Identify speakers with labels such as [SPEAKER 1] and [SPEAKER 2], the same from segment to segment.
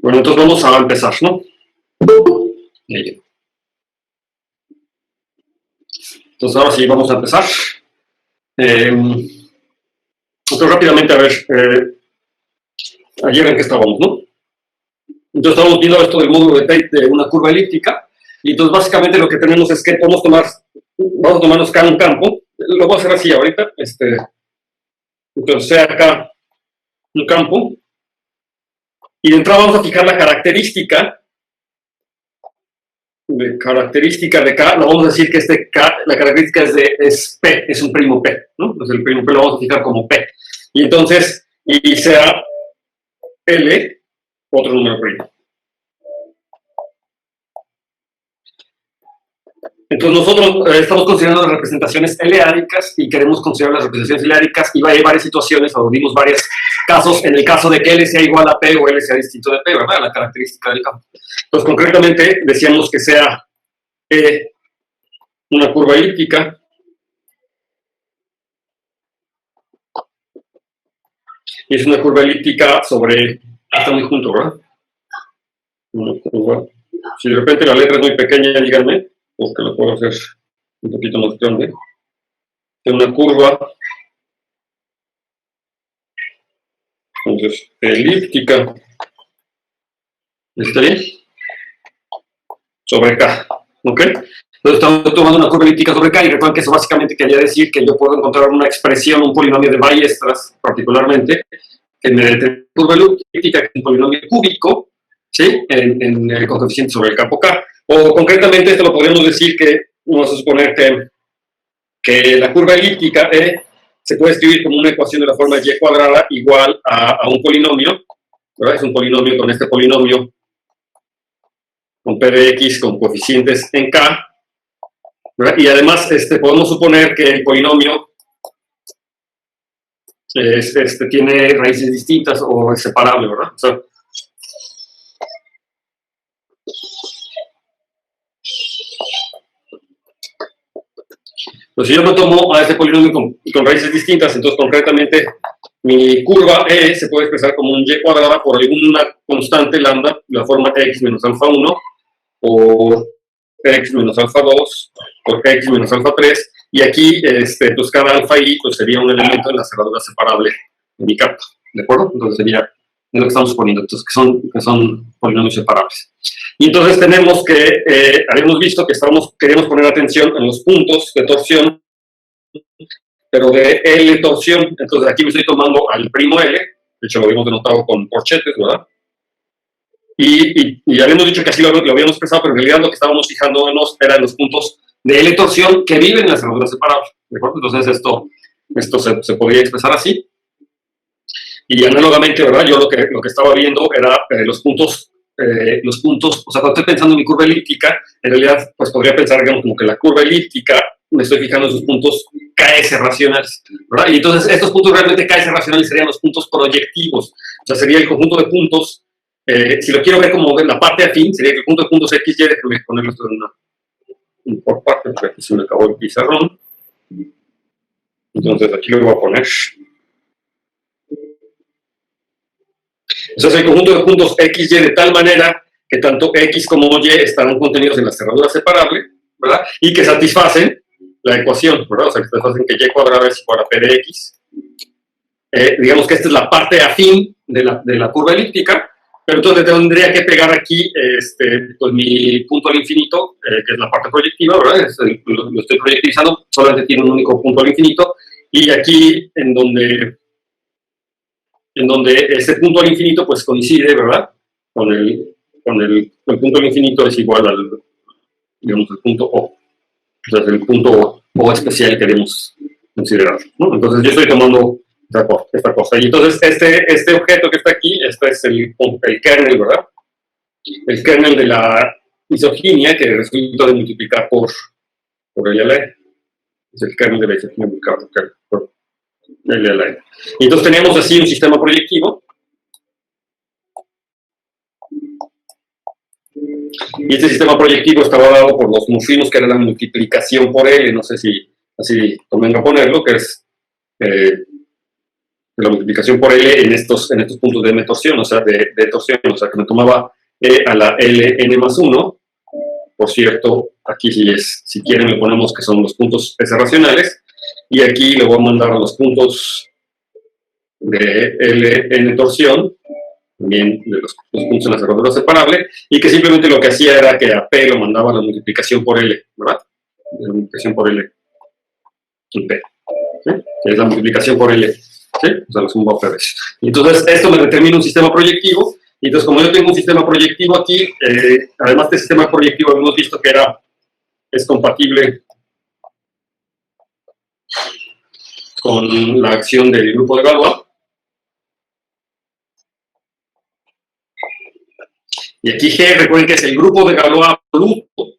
[SPEAKER 1] Bueno, entonces vamos a empezar, ¿no? Entonces ahora sí, vamos a empezar. Entonces rápidamente, a ver, ayer en qué estábamos, ¿no? Entonces estamos viendo esto del módulo de Tate de una curva elíptica, y entonces básicamente lo que tenemos es que vamos a tomarnos acá un campo, lo voy a hacer así ahorita, entonces sea acá un campo, y de entrada vamos a fijar la característica de K, lo vamos a decir que la característica es P, es un primo P, ¿no? Entonces el primo P lo vamos a fijar como P, y entonces, y sea L, otro número primo. Entonces nosotros estamos considerando las representaciones L-áricas y queremos considerar las representaciones L-áricas, y hay varias situaciones, o vimos varios casos, en el caso de que L sea igual a P o L sea distinto de P, ¿verdad? La característica del campo. Entonces concretamente decíamos que sea una curva elíptica y es una curva elíptica sobre, está muy junto, ¿verdad? Una curva. Si de repente la letra es muy pequeña, díganme, porque lo puedo hacer un poquito más grande. Es una curva, entonces, elíptica, ¿está bien? Sobre K, ¿ok? Entonces estamos tomando una curva elíptica sobre K, y recuerden que eso básicamente quería decir que yo puedo encontrar una expresión, un polinomio de Ballestras, particularmente, que me determina curva elíptica, que es un polinomio cúbico, ¿sí? En coeficiente sobre el campo K. O concretamente esto lo podríamos decir que, vamos a suponer que la curva elíptica se puede escribir como una ecuación de la forma y cuadrada igual a un polinomio, ¿verdad? Es un polinomio con este polinomio, con p de x, con coeficientes en K, ¿verdad? Y además podemos suponer que el polinomio tiene raíces distintas o es separable, ¿verdad? O sea, pues si yo me tomo a este polinomio con raíces distintas, entonces concretamente mi curva E se puede expresar como un y cuadrada por alguna constante lambda, la forma x menos alfa 1, o x menos alfa 2, o x menos alfa 3, y aquí pues cada alfa i pues sería un elemento en la cerradura separable de mi capa, ¿de acuerdo? Entonces sería lo que estamos suponiendo, entonces que son polinomios separables. Y entonces tenemos que, habíamos visto que queríamos poner atención en los puntos de torsión, pero de L torsión. Entonces aquí me estoy tomando al primo L, de hecho lo habíamos denotado con corchetes, ¿verdad? Y habíamos dicho que así lo habíamos expresado, pero en realidad lo que estábamos fijándonos eran los puntos de L torsión que viven en la cerradura separable, ¿de acuerdo? Entonces esto se podría expresar así. Y análogamente, ¿verdad? Yo lo que estaba viendo era los puntos, o sea, cuando estoy pensando en mi curva elíptica, en realidad, pues podría pensar, digamos, como que la curva elíptica, me estoy fijando en sus puntos KS racionales, ¿verdad? Y entonces estos puntos realmente KS racionales serían los puntos proyectivos, o sea, sería el conjunto de puntos, si lo quiero ver como en la parte afín, sería el conjunto de puntos XY, déjame ponerlo esto en por parte, porque aquí se me acabó el pizarrón. Entonces aquí lo voy a poner. Entonces el conjunto de puntos XY de tal manera que tanto X como Y estarán contenidos en la cerradura separable, ¿verdad? Y que satisfacen la ecuación, ¿verdad? O sea, que satisfacen que Y cuadrada es igual a P de X. Digamos que esta es la parte afín de la curva elíptica, pero entonces tendría que pegar aquí pues mi punto al infinito, que es la parte proyectiva, ¿verdad? Lo estoy proyectivizando, solamente tiene un único punto al infinito, y aquí en donde ese punto al infinito pues coincide, ¿verdad? Con el punto al infinito es igual al, digamos, el punto O. O sea, es el punto O especial que queremos considerar, ¿no? Entonces yo estoy tomando esta cosa. Y entonces este objeto que está aquí, este es el kernel, ¿verdad? El kernel de la isoginia que resulta de multiplicar por el LA. Es el kernel de la isoginia multiplicado por el LA. Y entonces tenemos así un sistema proyectivo. Y este sistema proyectivo estaba dado por los morfismos que era la multiplicación por L, no sé si así convenga ponerlo, que es la multiplicación por L en estos puntos de torsión, o sea, de torsión, o sea, que me tomaba E a la Ln más 1. Por cierto, aquí si quieren le ponemos que son los puntos S racionales, y aquí le voy a mandar los puntos de Ln torsión, también de los puntos en la cerradura separable, y que simplemente lo que hacía era que a P lo mandaba la multiplicación por L, ¿verdad? La multiplicación por L en P, ¿sí? Que es la multiplicación por L, ¿sí? O sea, la suma P veces. Entonces, esto me determina un sistema proyectivo, y entonces, como yo tengo un sistema proyectivo aquí, además de este sistema proyectivo, hemos visto que es compatible con la acción del grupo de Galois. Y aquí G, recuerden que es el grupo de Galois absoluto,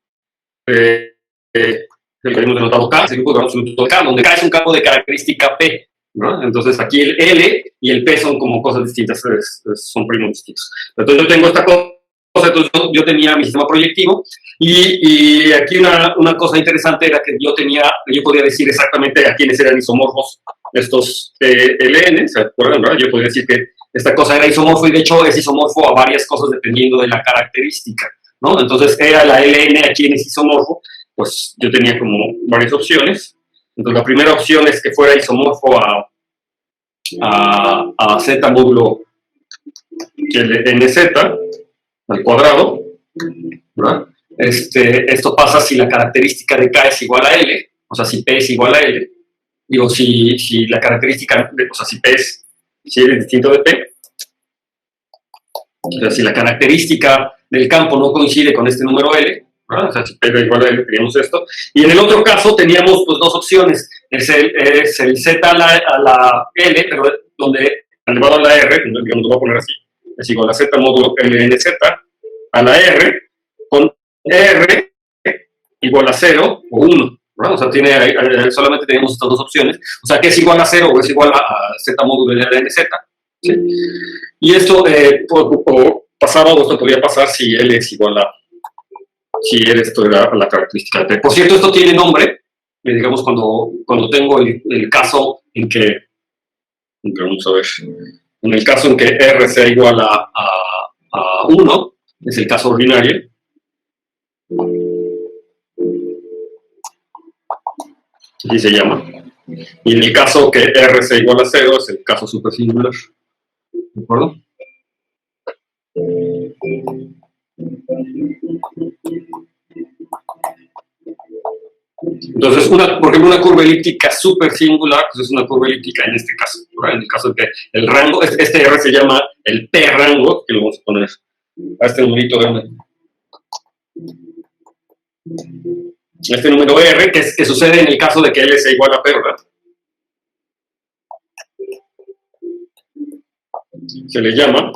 [SPEAKER 1] el que hemos denotado K, es el grupo de Galois absoluto de K, donde K es un campo de característica P, ¿no? Entonces aquí el L y el P son como cosas distintas, son primos distintos. Entonces yo tengo esta cosa, entonces yo tenía mi sistema proyectivo, y aquí una cosa interesante era que yo podía decir exactamente a quiénes eran isomorfos estos Ln, ¿se acuerdan, verdad? Yo podía decir que esta cosa era isomorfo, y de hecho es isomorfo a varias cosas dependiendo de la característica, ¿no? Entonces era la Ln a quién es isomorfo, pues yo tenía como varias opciones. Entonces la primera opción es que fuera isomorfo a z módulo nz al cuadrado, ¿verdad? Esto pasa si la característica de K es igual a L, o sea, si P es igual a L. Digo, si la característica, o sea, si L es distinto de P, o sea, si la característica del campo no coincide con este número L, ¿verdad? O sea, si P es igual a L, teníamos esto. Y en el otro caso teníamos pues, dos opciones, es el Z a la L, pero donde elevado a la R, digamos, lo voy a poner así, es igual a Z módulo LNZ a la R, con R igual a 0 o 1, ¿no? O sea, solamente tenemos estas dos opciones, o sea, que es igual a 0 o es igual a Z módulo LNZ, ¿sí? Y esto pasaba, o esto podría pasar si L es igual a, si L esto era la característica de P. Por cierto, esto tiene nombre, digamos, cuando tengo el caso en que, vamos a ver, en el caso en que R sea igual a 1, es el caso ordinario. Así se llama. Y en el caso que R sea igual a 0, es el caso supersingular. ¿De acuerdo? Entonces, por ejemplo, una curva elíptica supersingular, pues es una curva elíptica en este caso, ¿verdad? En el caso de que el rango, este R se llama el P-rango, que lo vamos a poner a este numerito grande. Este número R, que sucede en el caso de que L sea igual a P, ¿verdad? Se le llama,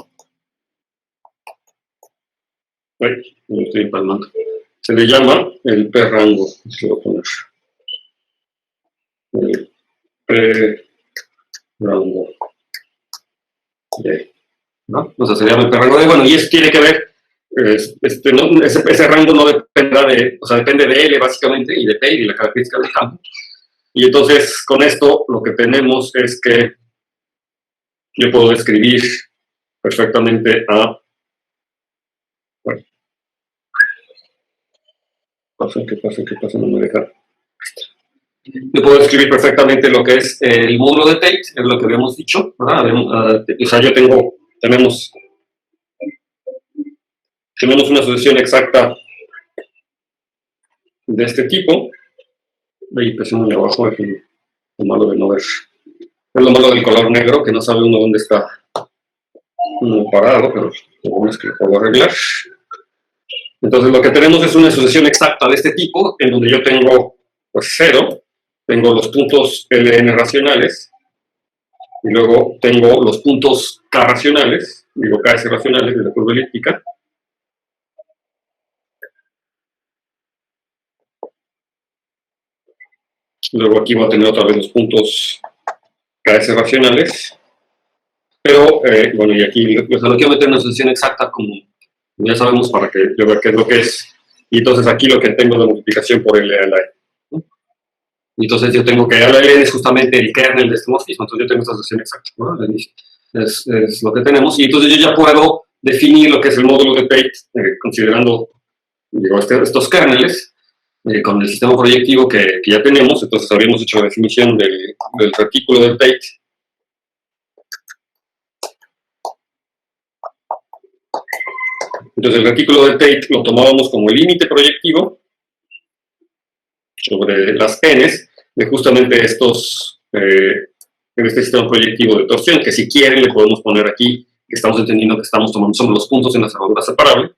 [SPEAKER 1] me estoy empalmando, se le llama el P-rango, se lo voy a poner. El P-rango D, ¿no? O sea, se llama el P-rango D, bueno, y eso tiene que ver, ese rango no dependerá o sea, depende de L básicamente, y de P y de la característica del campo. Y entonces, con esto, lo que tenemos es que yo puedo describir perfectamente bueno, ¿qué pasa? No me deja. Yo puedo describir perfectamente lo que es el módulo de Tate, es lo que habíamos dicho, ¿verdad? O sea, tenemos una sucesión exacta de este tipo. Ahí presión de abajo, es lo malo de no ver. Es lo malo del color negro, que no sabe uno dónde está parado, pero lo bueno es que lo puedo arreglar. Entonces lo que tenemos es una sucesión exacta de este tipo, en donde yo tengo pues 0, tengo los puntos Ln racionales, y luego tengo los puntos K racionales, digo Ks racionales de la curva elíptica. Luego aquí voy a tener otra vez los puntos Ks racionales. Pero, bueno, y aquí no quiero meter una sucesión exacta como ya sabemos para que yo vea qué es lo que es. Y entonces aquí lo que tengo es la multiplicación por L a la E, ¿no? Entonces yo tengo que, LN es justamente el kernel de este morfismo, entonces yo tengo esta asociación exacta, ¿no? Es lo que tenemos, y entonces yo ya puedo definir lo que es el módulo de Tate, considerando, digo, estos kernels, con el sistema proyectivo que ya tenemos. Entonces habíamos hecho la definición del retículo de Tate. Entonces el retículo de Tate lo tomábamos como el límite proyectivo sobre las n's de justamente estos, en este sistema proyectivo de torsión, que si quieren le podemos poner aquí, que estamos entendiendo que estamos tomando son los puntos en la cerradura separable.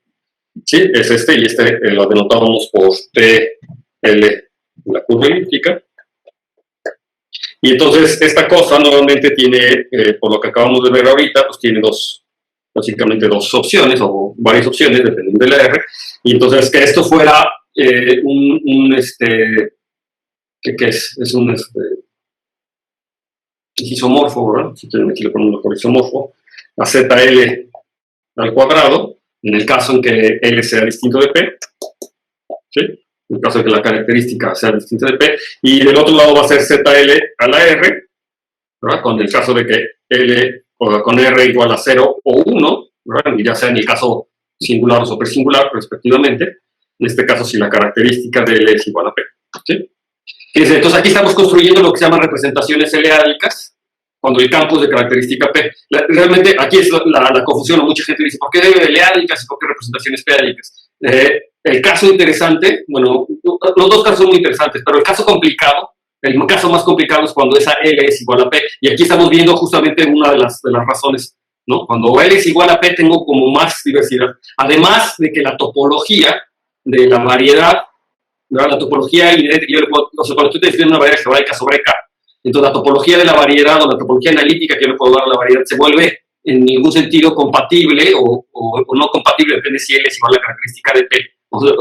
[SPEAKER 1] Sí, es este, y este lo denotábamos por TL, la curva elíptica. Y entonces esta cosa normalmente tiene, por lo que acabamos de ver ahorita, pues tiene básicamente dos opciones, o varias opciones, dependiendo de la R. Y entonces que esto fuera ¿qué es? Es un isomorfo, ¿verdad? Si quieren aquí le ponemos por isomorfo, a ZL al cuadrado, en el caso en que L sea distinto de P, ¿sí? En el caso de que la característica sea distinta de P, y del otro lado va a ser ZL a la R, ¿verdad? Con el caso de que L con R igual a 0 o 1, ¿verdad? Y ya sea en el caso singular o supersingular, respectivamente. En este caso, si la característica de L es igual a P, ¿sí? Entonces aquí estamos construyendo lo que se llaman representaciones L-ádicas, cuando el campo es de característica P. Realmente aquí es la confusión, o mucha gente dice, ¿por qué L-ádicas y por qué representaciones P-ádicas? El caso interesante, bueno, los dos casos son muy interesantes, pero el caso complicado, el caso más complicado es cuando esa L es igual a P, y aquí estamos viendo justamente una de las razones, ¿no? Cuando L es igual a P tengo como más diversidad, además de que la topología de la variedad, ¿verdad? La topología inherente que yo le puedo, o sea, cuando estoy definiendo una variedad geográfica sobre K, entonces la topología de la variedad o la topología analítica que yo le puedo dar a la variedad se vuelve en ningún sentido compatible o no compatible, depende si L es igual a la característica de P, o sea,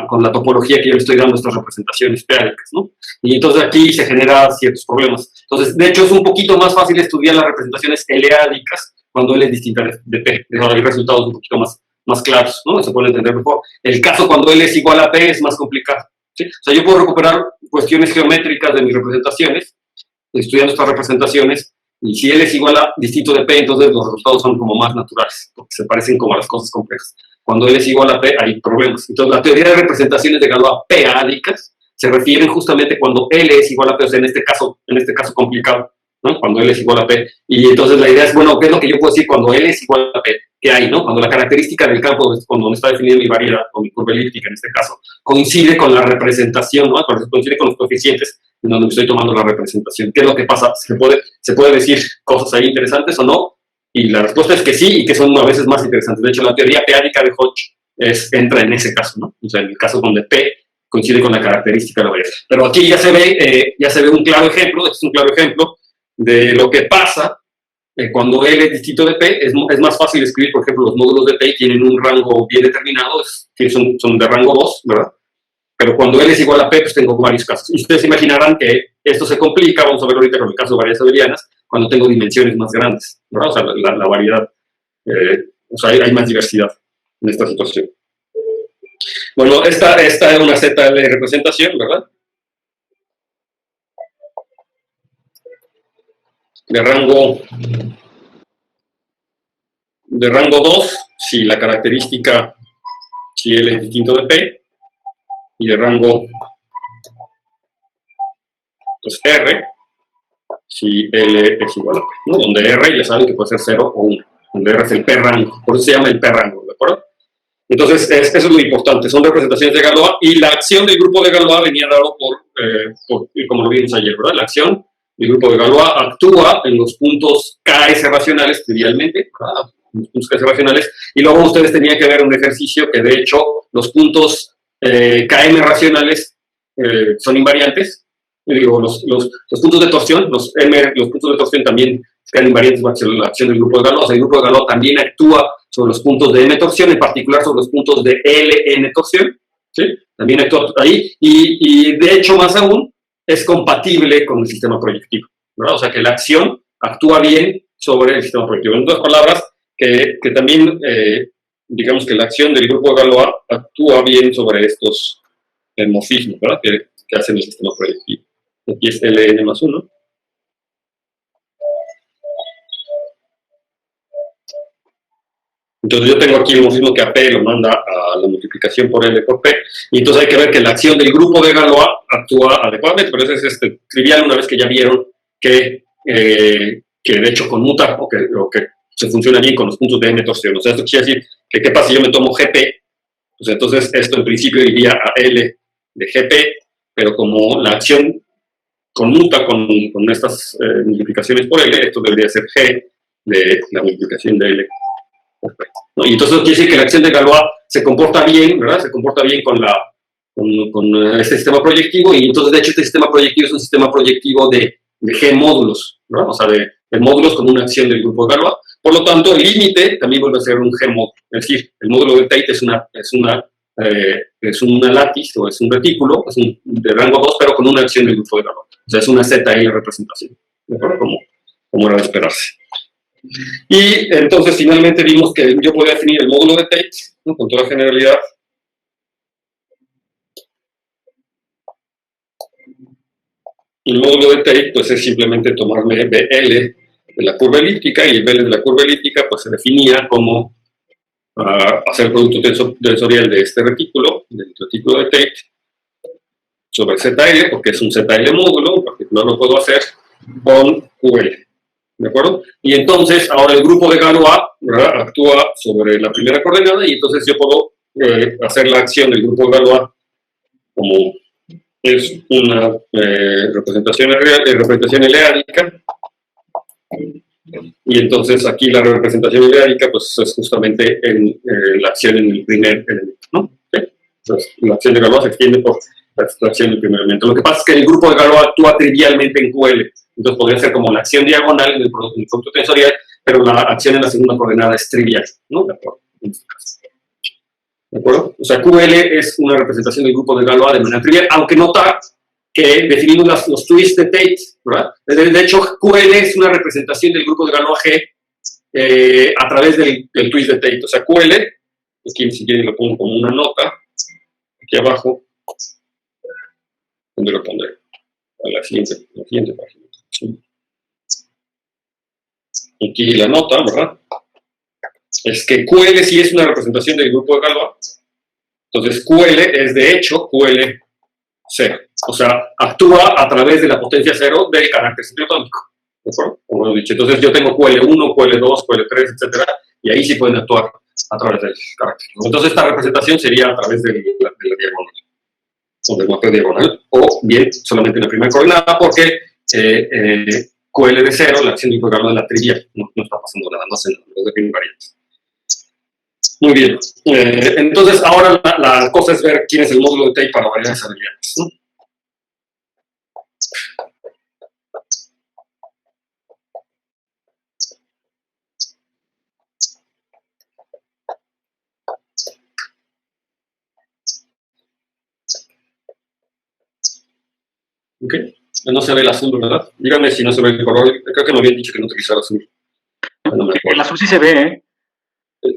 [SPEAKER 1] con la topología que yo le estoy dando a estas representaciones P-ádicas, ¿no? Y entonces aquí se generan ciertos problemas. Entonces, de hecho, es un poquito más fácil estudiar las representaciones L-ádicas cuando L es distinta de P. Hay resultados un poquito más claros, ¿no? Se puede entender mejor. El caso cuando L es igual a P es más complicado, ¿sí? O sea, yo puedo recuperar cuestiones geométricas de mis representaciones, estudiando estas representaciones, y si L es igual a distinto de P, entonces los resultados son como más naturales, porque se parecen como a las cosas complejas. Cuando L es igual a P, hay problemas. Entonces, la teoría de representaciones de Galois P-ádicas se refieren justamente cuando L es igual a P, o sea, en este caso complicado, ¿no? Cuando L es igual a P. Y entonces la idea es, bueno, ¿qué es lo que yo puedo decir cuando L es igual a P? ¿Qué hay, no? Cuando la característica del campo, cuando está definida mi variedad, o mi curva elíptica en este caso, coincide con la representación, ¿no? Coincide con los coeficientes en donde estoy tomando la representación. ¿Qué es lo que pasa? ¿Se puede decir cosas ahí interesantes o no? Y la respuesta es que sí, y que son a veces más interesantes. De hecho, la teoría P-ádica de Hodge entra en ese caso, ¿no? O sea, en el caso donde P coincide con la característica de la variedad. Pero aquí ya se ve un claro ejemplo, es un claro ejemplo de lo que pasa cuando L es distinto de P. Es más fácil escribir, por ejemplo, los módulos de P tienen un rango bien determinado, son de rango 2, ¿verdad? Pero cuando L es igual a P, pues tengo varios casos. Y ustedes imaginarán que esto se complica, vamos a ver ahorita con el caso de variedades abelianas, cuando tengo dimensiones más grandes, ¿verdad? O sea, la variedad, o sea, hay más diversidad en esta situación. Bueno, esta es una ZL representación, ¿verdad? De rango 2, si la característica, si L es distinto de P, y de rango, pues R, si L es igual a P, ¿no? Donde R ya saben que puede ser 0 o 1, donde R es el P rango, por eso se llama el P rango, ¿de acuerdo? Entonces, eso es lo importante, son representaciones de Galois, y la acción del grupo de Galois venía dado por como lo vimos ayer, ¿verdad? La acción del grupo de Galois actúa en los puntos KS racionales, trivialmente, ¿verdad? Los puntos KS racionales, y luego ustedes tenían que ver un ejercicio que, de hecho, los puntos KM racionales son invariantes. Digo, los puntos de torsión, los puntos de torsión también quedan invariantes bajo la acción del grupo de Galois. El grupo de Galois también actúa sobre los puntos de M torsión, en particular sobre los puntos de LN torsión, ¿sí? También actúa ahí, y de hecho, más aún, es compatible con el sistema proyectivo, ¿verdad? O sea, que la acción actúa bien sobre el sistema proyectivo. En otras palabras, que también, digamos que la acción del grupo de Galois actúa bien sobre estos morfismos, ¿verdad? Que que hace el sistema proyectivo. Aquí es Ln más 1. Entonces yo tengo aquí el morfismo que AP lo manda a la multiplicación por L por P, y entonces hay que ver que la acción del grupo de Galois actúa adecuadamente, pero eso es trivial una vez que ya vieron que de hecho conmuta o que se funciona bien con los puntos de n torsión. O sea, esto quiere decir que qué pasa si yo me tomo GP, pues entonces esto en principio iría a L de GP, pero como la acción conmuta con estas multiplicaciones por L, esto debería ser G de la multiplicación de L. Perfecto, ¿no? Y entonces quiere decir que la acción de Galois se comporta bien, ¿verdad? Se comporta bien con este sistema proyectivo, y entonces de hecho este sistema proyectivo es un sistema proyectivo de G módulos, ¿verdad? O sea, de módulos con una acción del grupo de Galois. Por lo tanto, el límite también vuelve a ser un G módulo. Es decir, el módulo de Tate es una látiz o es un retículo, es de rango 2, pero con una acción del grupo de Galois. O sea, es una ZL representación, ¿de acuerdo? Como era de esperarse. Y entonces finalmente vimos que yo podía definir el módulo de Tate, ¿no? Con toda generalidad. Y el módulo de Tate pues es simplemente tomarme BL de la curva elíptica, y el BL de la curva elíptica pues se definía como hacer el producto tensorial de este retículo, del retículo de Tate, sobre ZL, porque es un ZL módulo, en particular lo puedo hacer con QL. ¿De acuerdo? Y entonces, ahora el grupo de Galois, ¿verdad?, actúa sobre la primera coordenada, y entonces yo puedo hacer la acción del grupo de Galois como es una representación eleádica, y entonces aquí la representación eleádica pues es justamente la acción en el primer elemento, ¿no? ¿Sí? Entonces, la acción de Galois se extiende por la acción del primer elemento. Lo que pasa es que el grupo de Galois actúa trivialmente en QL. Entonces podría ser como la acción diagonal en el producto tensorial, pero la acción en la segunda coordenada es trivial, ¿no? De acuerdo, en este caso. ¿De acuerdo? O sea, QL es una representación del grupo de Galois de manera trivial, aunque nota que definimos los twists de Tate, ¿verdad? De hecho, QL es una representación del grupo de Galois G a través del twist de Tate. O sea, QL, aquí si quieren lo pongo como una nota, aquí abajo, ¿dónde lo pondré? A la siguiente página. Sí. Aquí la nota, ¿verdad? Es que QL sí es una representación del grupo de Galois. Entonces QL es de hecho QL 0. O sea, actúa a través de la potencia 0 del carácter ciclotónico. ¿De acuerdo? Como he dicho. Entonces yo tengo QL1, QL2, QL3, etc. Y ahí sí pueden actuar a través del carácter. Entonces esta representación sería a través de la diagonal. O del mapeo diagonal. O bien solamente en la primera coordenada, porque QL de 0, la acción del programa de la trivial, no está pasando nada más en los de invariantes. Muy bien. Entonces, ahora la cosa es ver quién es el módulo de Tate para variedades abelianas, ¿no? Ok. No se ve el azul, ¿verdad? Dígame si no se ve el color. Creo que me habían dicho que no utilizara azul. No
[SPEAKER 2] el azul sí se ve, ¿eh?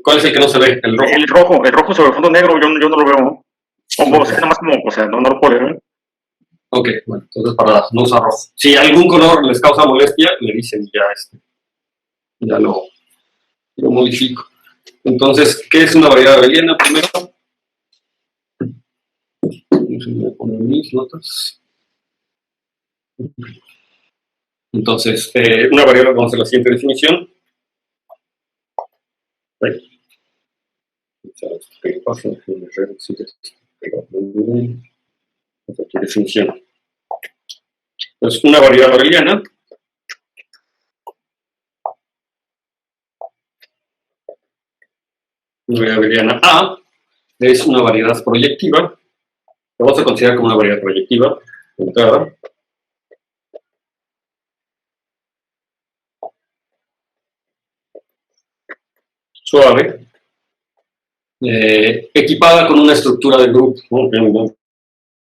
[SPEAKER 1] ¿Cuál es el que no se ve? El
[SPEAKER 2] rojo. El rojo sobre el fondo negro, yo no lo veo. O sea, nada más como, o sea, no lo puedo ver.
[SPEAKER 1] Ok, bueno, entonces para no usar rojo. Si algún color les causa molestia, le dicen ya lo modifico. Entonces, ¿qué es una variedad abeliana? Primero, voy a poner mis notas. Entonces, una variedad, vamos a hacer la siguiente definición. Definición. Entonces, una variedad abeliana A es una variedad proyectiva. Lo vamos a considerar como una variedad proyectiva de entrada. Suave, equipada con una estructura de grupo, ¿no?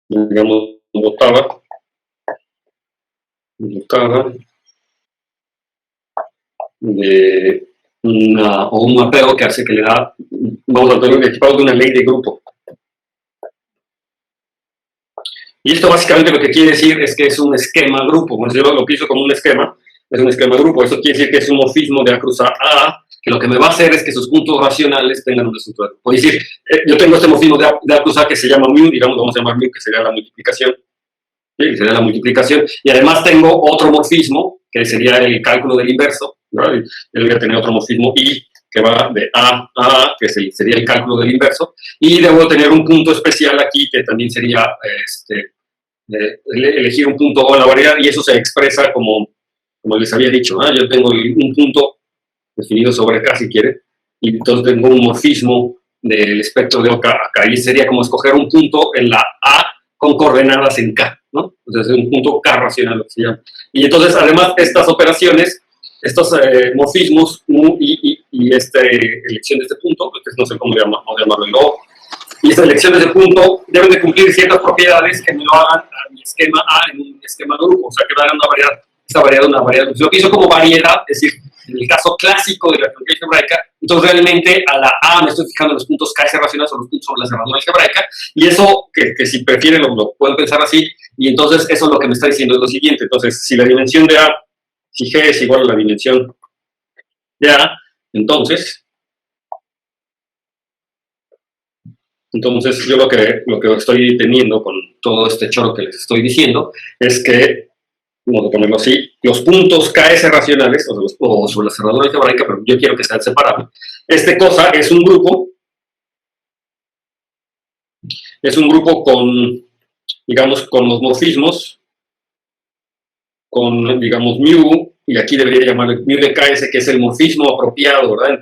[SPEAKER 1] Digamos, dotada de un mapeo que hace que le da, vamos a tener equipado de una ley de grupo. Y esto básicamente lo que quiere decir es que es un esquema grupo. Bueno, yo lo pienso como un esquema, es un esquema grupo. Eso quiere decir que es un morfismo de A cruzar A, que lo que me va a hacer es que sus puntos racionales tengan una estructura. Por decir, yo tengo este morfismo de A cruzar que se llama mu, digamos, vamos a llamar mu, que sería la multiplicación. ¿Sí? Que sería la multiplicación. Y además tengo otro morfismo, que sería el cálculo del inverso. ¿No? Yo voy a tener otro morfismo I, que va de A a A, que sería el cálculo del inverso. Y debo tener un punto especial aquí, que también sería elegir un punto O en la variedad, y eso se expresa como les había dicho, ¿no? Yo tengo un punto definido sobre K, si quiere, y entonces tengo un morfismo del espectro de OK acá, y sería como escoger un punto en la A con coordenadas en K, ¿no? Entonces es un punto K racional, lo que se llama. Y entonces, además, estas operaciones, estos morfismos, mu y elección de este punto, pues no sé cómo llamarlo, el O, y estas elecciones de punto deben de cumplir ciertas propiedades que me lo hagan a mi esquema A en un esquema de grupo, o sea, que me hagan una variedad, esta variedad una variedad. Lo que hizo como variedad, es decir, en el caso clásico de la geometría algebraica, entonces realmente a la A me estoy fijando en los puntos KS racionales o los puntos sobre la cerradura algebraica, y eso, que si prefieren lo pueden pensar así, y entonces eso es lo que me está diciendo es lo siguiente. Entonces, si la dimensión de A, si G es igual a la dimensión de A, entonces yo lo que estoy teniendo con todo este choro que les estoy diciendo es que, vamos a ponerlo así, los puntos KS racionales, o sobre la cerradura algebraica, pero yo quiero que sean separables. Este cosa es un grupo con, digamos, con los morfismos, con, digamos, mu, y aquí debería llamarle mu de KS, que es el morfismo apropiado, ¿verdad?,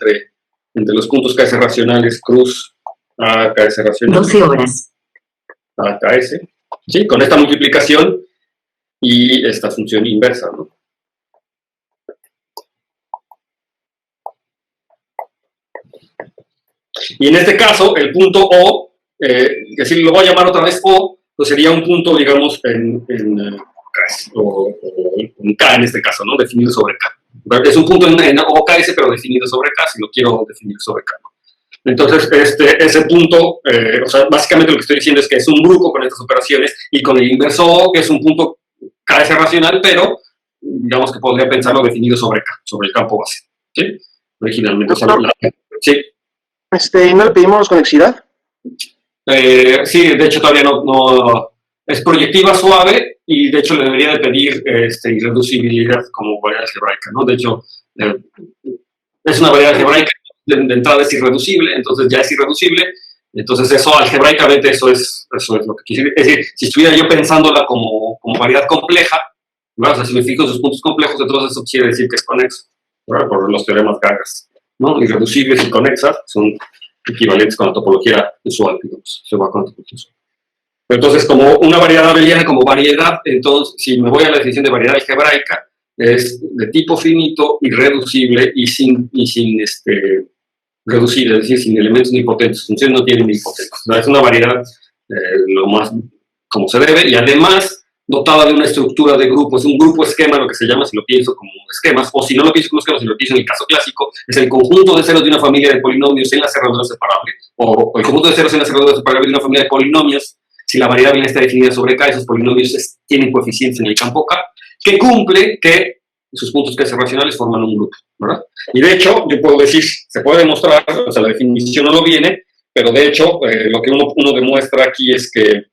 [SPEAKER 1] entre los puntos KS racionales, cruz A, KS racional.
[SPEAKER 3] 12 horas.
[SPEAKER 1] A, KS. Sí, con esta multiplicación y esta función inversa, ¿no? Y en este caso, el punto O, que si lo voy a llamar otra vez O, pues sería un punto, digamos, en K en este caso, ¿no? Definido sobre K. Es un punto en OKS, pero definido sobre K, si lo quiero definir sobre K. Entonces, ese punto, o sea, básicamente lo que estoy diciendo es que es un grupo con estas operaciones y con el inverso O, que es un punto KS racional, pero digamos que podría pensarlo definido sobre K, sobre el campo base. ¿Sí? Originalmente. Sí.
[SPEAKER 4] ¿No le pedimos conexidad?
[SPEAKER 1] Sí, de hecho todavía no es proyectiva suave y de hecho le debería de pedir irreducibilidad como variedad algebraica, ¿no? De hecho, es una variedad algebraica, de entrada es irreducible, entonces ya es irreducible, entonces eso algebraicamente eso es lo que quisiera. Es decir, si estuviera yo pensándola como variedad compleja, ¿verdad? O sea, si me fijo en sus puntos complejos, entonces eso quiere decir que es conexo, ¿verdad? Por los teoremas Gagas, ¿no? Irreducibles y conexas son equivalentes con la topología usual, digamos, se va con la topología usual. Entonces, como una variedad abeliana, como variedad, entonces, si me voy a la definición de variedad algebraica, es de tipo finito, irreducible y sin reducible, es decir, sin elementos nilpotentes. Funciones no tienen nilpotentes. O sea, es una variedad lo más como se debe y además dotada de una estructura de grupo. Es un grupo esquema, lo que se llama, si lo pienso como esquemas, o si no lo pienso como esquemas, si lo pienso en el caso clásico, es el conjunto de ceros de una familia de polinomios en la cerradura separable, o el conjunto de ceros en la cerradura separable de una familia de polinomios. Si la variedad bien está definida sobre K, esos polinomios tienen coeficientes en el campo K, que cumple que sus puntos KS racionales forman un grupo, ¿verdad? Y de hecho, yo puedo decir, se puede demostrar, o sea, la definición no lo viene, pero de hecho, lo que uno demuestra aquí es que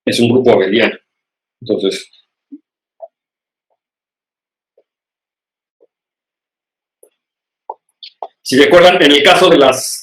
[SPEAKER 1] es un grupo abeliano. Entonces, si recuerdan, en el caso de las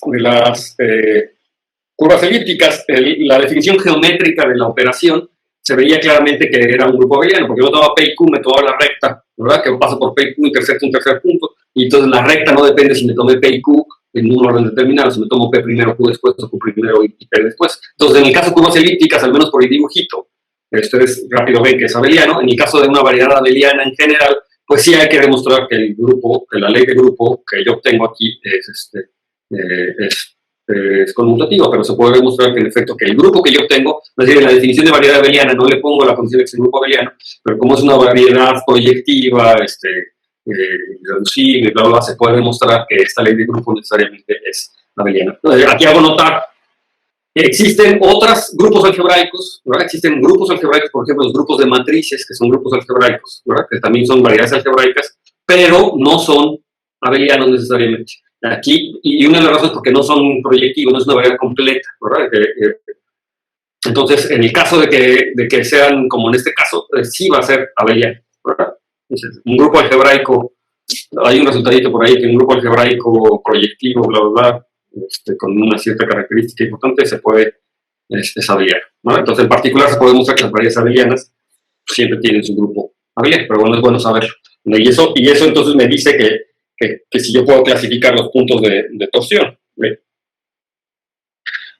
[SPEAKER 1] curvas elípticas, la definición geométrica de la operación se veía claramente que era un grupo abeliano, porque yo tomaba P y Q, me tomaba la recta, ¿verdad? Que paso por P y Q, intersecto un tercer punto, y entonces la recta no depende si me tomé P y Q en un orden determinado, si me tomo P primero, Q después, o Q primero y P después. Entonces, en el caso de curvas elípticas, al menos por el dibujito, ustedes rápido ven que es abeliano. En el caso de una variedad abeliana en general, pues sí hay que demostrar que el grupo, que la ley de grupo que yo obtengo aquí es conmutativa, pero se puede demostrar que en efecto que el grupo que yo obtengo, es decir, en la definición de variedad abeliana no le pongo la condición de que es un grupo abeliano, pero como es una variedad proyectiva, reducible, bla, bla, se puede demostrar que esta ley de grupo necesariamente es abeliana. Aquí hago notar Existen otros grupos algebraicos, ¿verdad? Existen grupos algebraicos, por ejemplo, los grupos de matrices, que son grupos algebraicos, ¿verdad? Que también son variedades algebraicas, pero no son abelianos necesariamente. Aquí, y una de las razones es porque no son proyectivos, no es una variedad completa, ¿verdad? Entonces, en el caso de que sean, como en este caso, sí va a ser abeliano, ¿verdad? Entonces, un grupo algebraico, hay un resultadito por ahí que un grupo algebraico proyectivo, bla, bla, bla, con una cierta característica importante se puede es abeliano, ¿no? Entonces, en particular, se puede mostrar que las variedades abelianas siempre tienen su grupo abeliano, pero bueno, es bueno saberlo. Y eso entonces me dice que si yo puedo clasificar los puntos de torsión, ¿ve?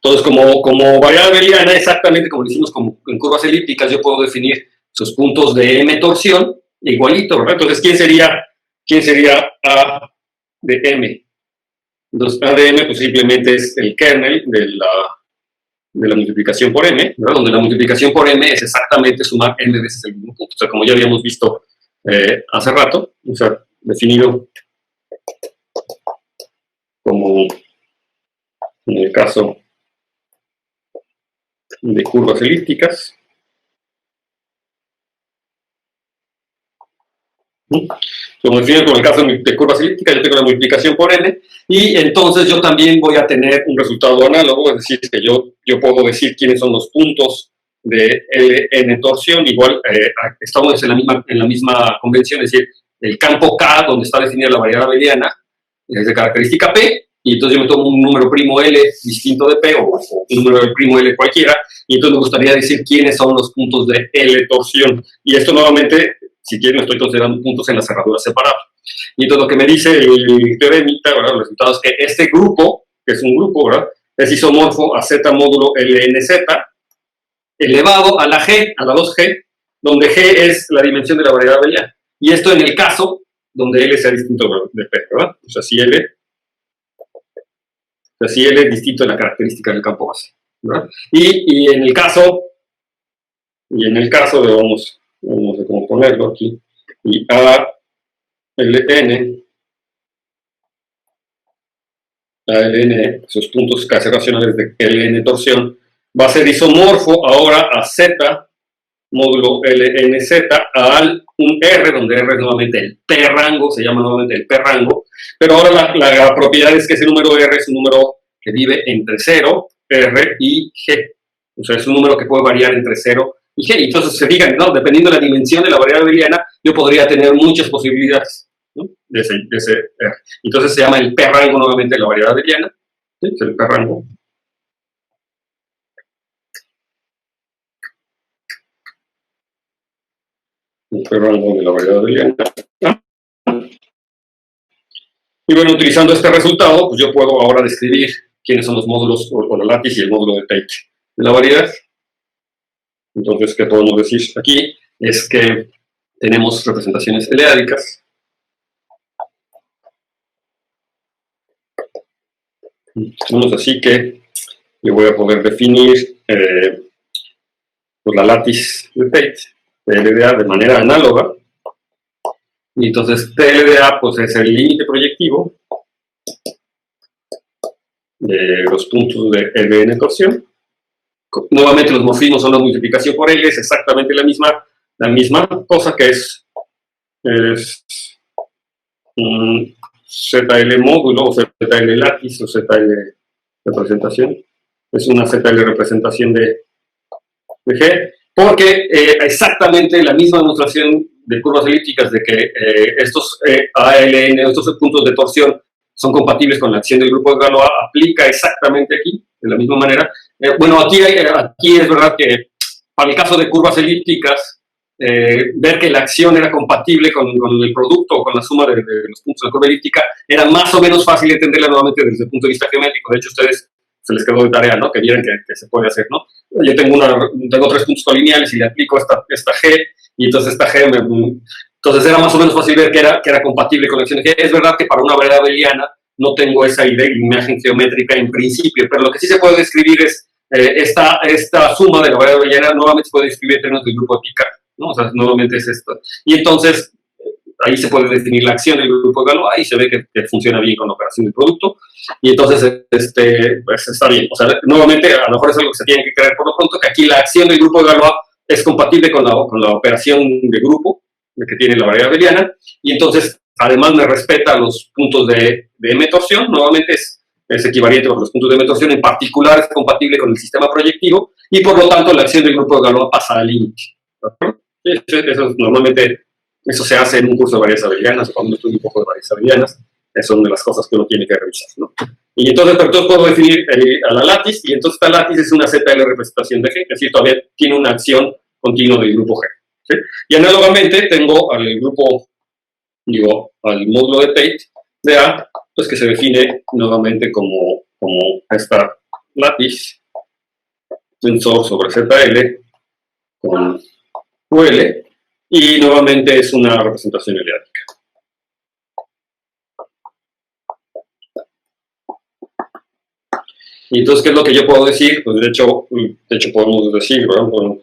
[SPEAKER 1] Entonces, como variedad abeliana, exactamente como lo hicimos en curvas elípticas, yo puedo definir sus puntos de M torsión igualito, ¿verdad? Entonces, ¿quién sería A de M? Entonces, A de M pues simplemente es el kernel de la multiplicación por M, ¿verdad? Donde la multiplicación por M es exactamente sumar M veces el mismo punto. O sea, como ya habíamos visto hace rato, o sea, definido como en el caso de curvas elípticas. Como defino con el caso de curvas elípticas, yo tengo la multiplicación por n, y entonces yo también voy a tener un resultado análogo, es decir, que yo puedo decir quiénes son los puntos de Ln torsión, igual estamos en la misma convención, es decir, el campo K, donde está definida la variedad abeliana, es de característica P, y entonces yo me tomo un número primo L distinto de P, o un número primo L cualquiera, y entonces me gustaría decir quiénes son los puntos de L torsión, y esto nuevamente, si quieren, estoy considerando puntos en la cerradura separada. Y entonces lo que me dice el teoremita, ¿verdad? El resultado es que este grupo, que es un grupo, ¿verdad? Es isomorfo a Z módulo LNZ, elevado a la G, a la 2G, donde G es la dimensión de la variedad abeliana. Y esto en el caso donde L sea distinto de P, ¿verdad? O sea, si L es distinto en la característica del campo base, ¿verdad? Y en el caso de, vamos a cómo ponerlo aquí, y ALN, sus puntos casi racionales de LN torsión, va a ser isomorfo ahora a Z módulo LNZ al un R, donde R es nuevamente el P rango, se llama nuevamente el P rango, pero ahora la propiedad es que ese número R es un número que vive entre 0, R y G. O sea, es un número que puede variar entre 0 y G. Entonces, se fijan, ¿no? Dependiendo de la dimensión de la variedad abeliana, yo podría tener muchas posibilidades, ¿no? de ese R. Entonces, se llama el P rango nuevamente de la variedad abeliana. ¿Sí? Es el P rango. El P rango de la variedad abeliana. Y bueno, utilizando este resultado, pues yo puedo ahora describir quiénes son los módulos o la látiz y el módulo de Tate de la variedad. Entonces, ¿qué podemos decir aquí? Es que tenemos representaciones eleádicas. Tenemos así que yo voy a poder definir pues la látiz de Tate, TLDA, de manera análoga. Y entonces TLDA pues, es el límite proyectivo de los puntos de Ln torsión. Nuevamente los morfismos son la multiplicación por L, es exactamente la misma cosa, que es un ZL módulo, o ZL látiz, o ZL representación. Es una ZL representación de G, porque exactamente la misma demostración de curvas elípticas de que estos ALN, estos puntos de torsión, son compatibles con la acción del grupo de Galois, aplica exactamente aquí, de la misma manera. Bueno, aquí es verdad que para el caso de curvas elípticas, ver que la acción era compatible con el producto, con la suma de los puntos de la curva elíptica, era más o menos fácil entenderla nuevamente desde el punto de vista geométrico. De hecho, a ustedes se les quedó de tarea, ¿no? Que vieran que se puede hacer, ¿no? Yo tengo 3 puntos colineales y le aplico esta G, y entonces esta G entonces era más o menos fácil ver que era compatible con la acción de G. Es verdad que para una variedad abeliana no tengo esa imagen geométrica en principio, pero lo que sí se puede describir es esta suma de la variedad abeliana nuevamente se puede describir en términos del grupo de Picard, ¿no? O sea, nuevamente es esto. Y entonces, ahí se puede definir la acción del grupo de Galois y se ve que funciona bien con la operación del producto. Y entonces, pues está bien. O sea, nuevamente, a lo mejor es algo que se tiene que creer por lo pronto, que aquí la acción del grupo de Galois es compatible con la operación de grupo que tiene la variedad abeliana, y entonces, además, me respeta los puntos de M-torsión. Nuevamente es equivalente a los puntos de M-torsión, en particular es compatible con el sistema proyectivo, y por lo tanto la acción del grupo de Galois pasa al límite. Normalmente eso se hace en un curso de variedades abelianas, o cuando estudio un poco de variedades abelianas, es una de las cosas que uno tiene que revisar, ¿no? Y entonces, pero entonces puedo definir a la látiz, y entonces esta látiz es una ZL representación de G, es decir, todavía tiene una acción continua del grupo G. ¿Sí? Y análogamente tengo al grupo, al módulo de Tate de A, pues que se define nuevamente como esta látiz tensor sobre ZL con QL, y nuevamente es una representación eleática. Y entonces, ¿qué es lo que yo puedo decir? Pues de hecho podemos decir, ¿verdad? Podemos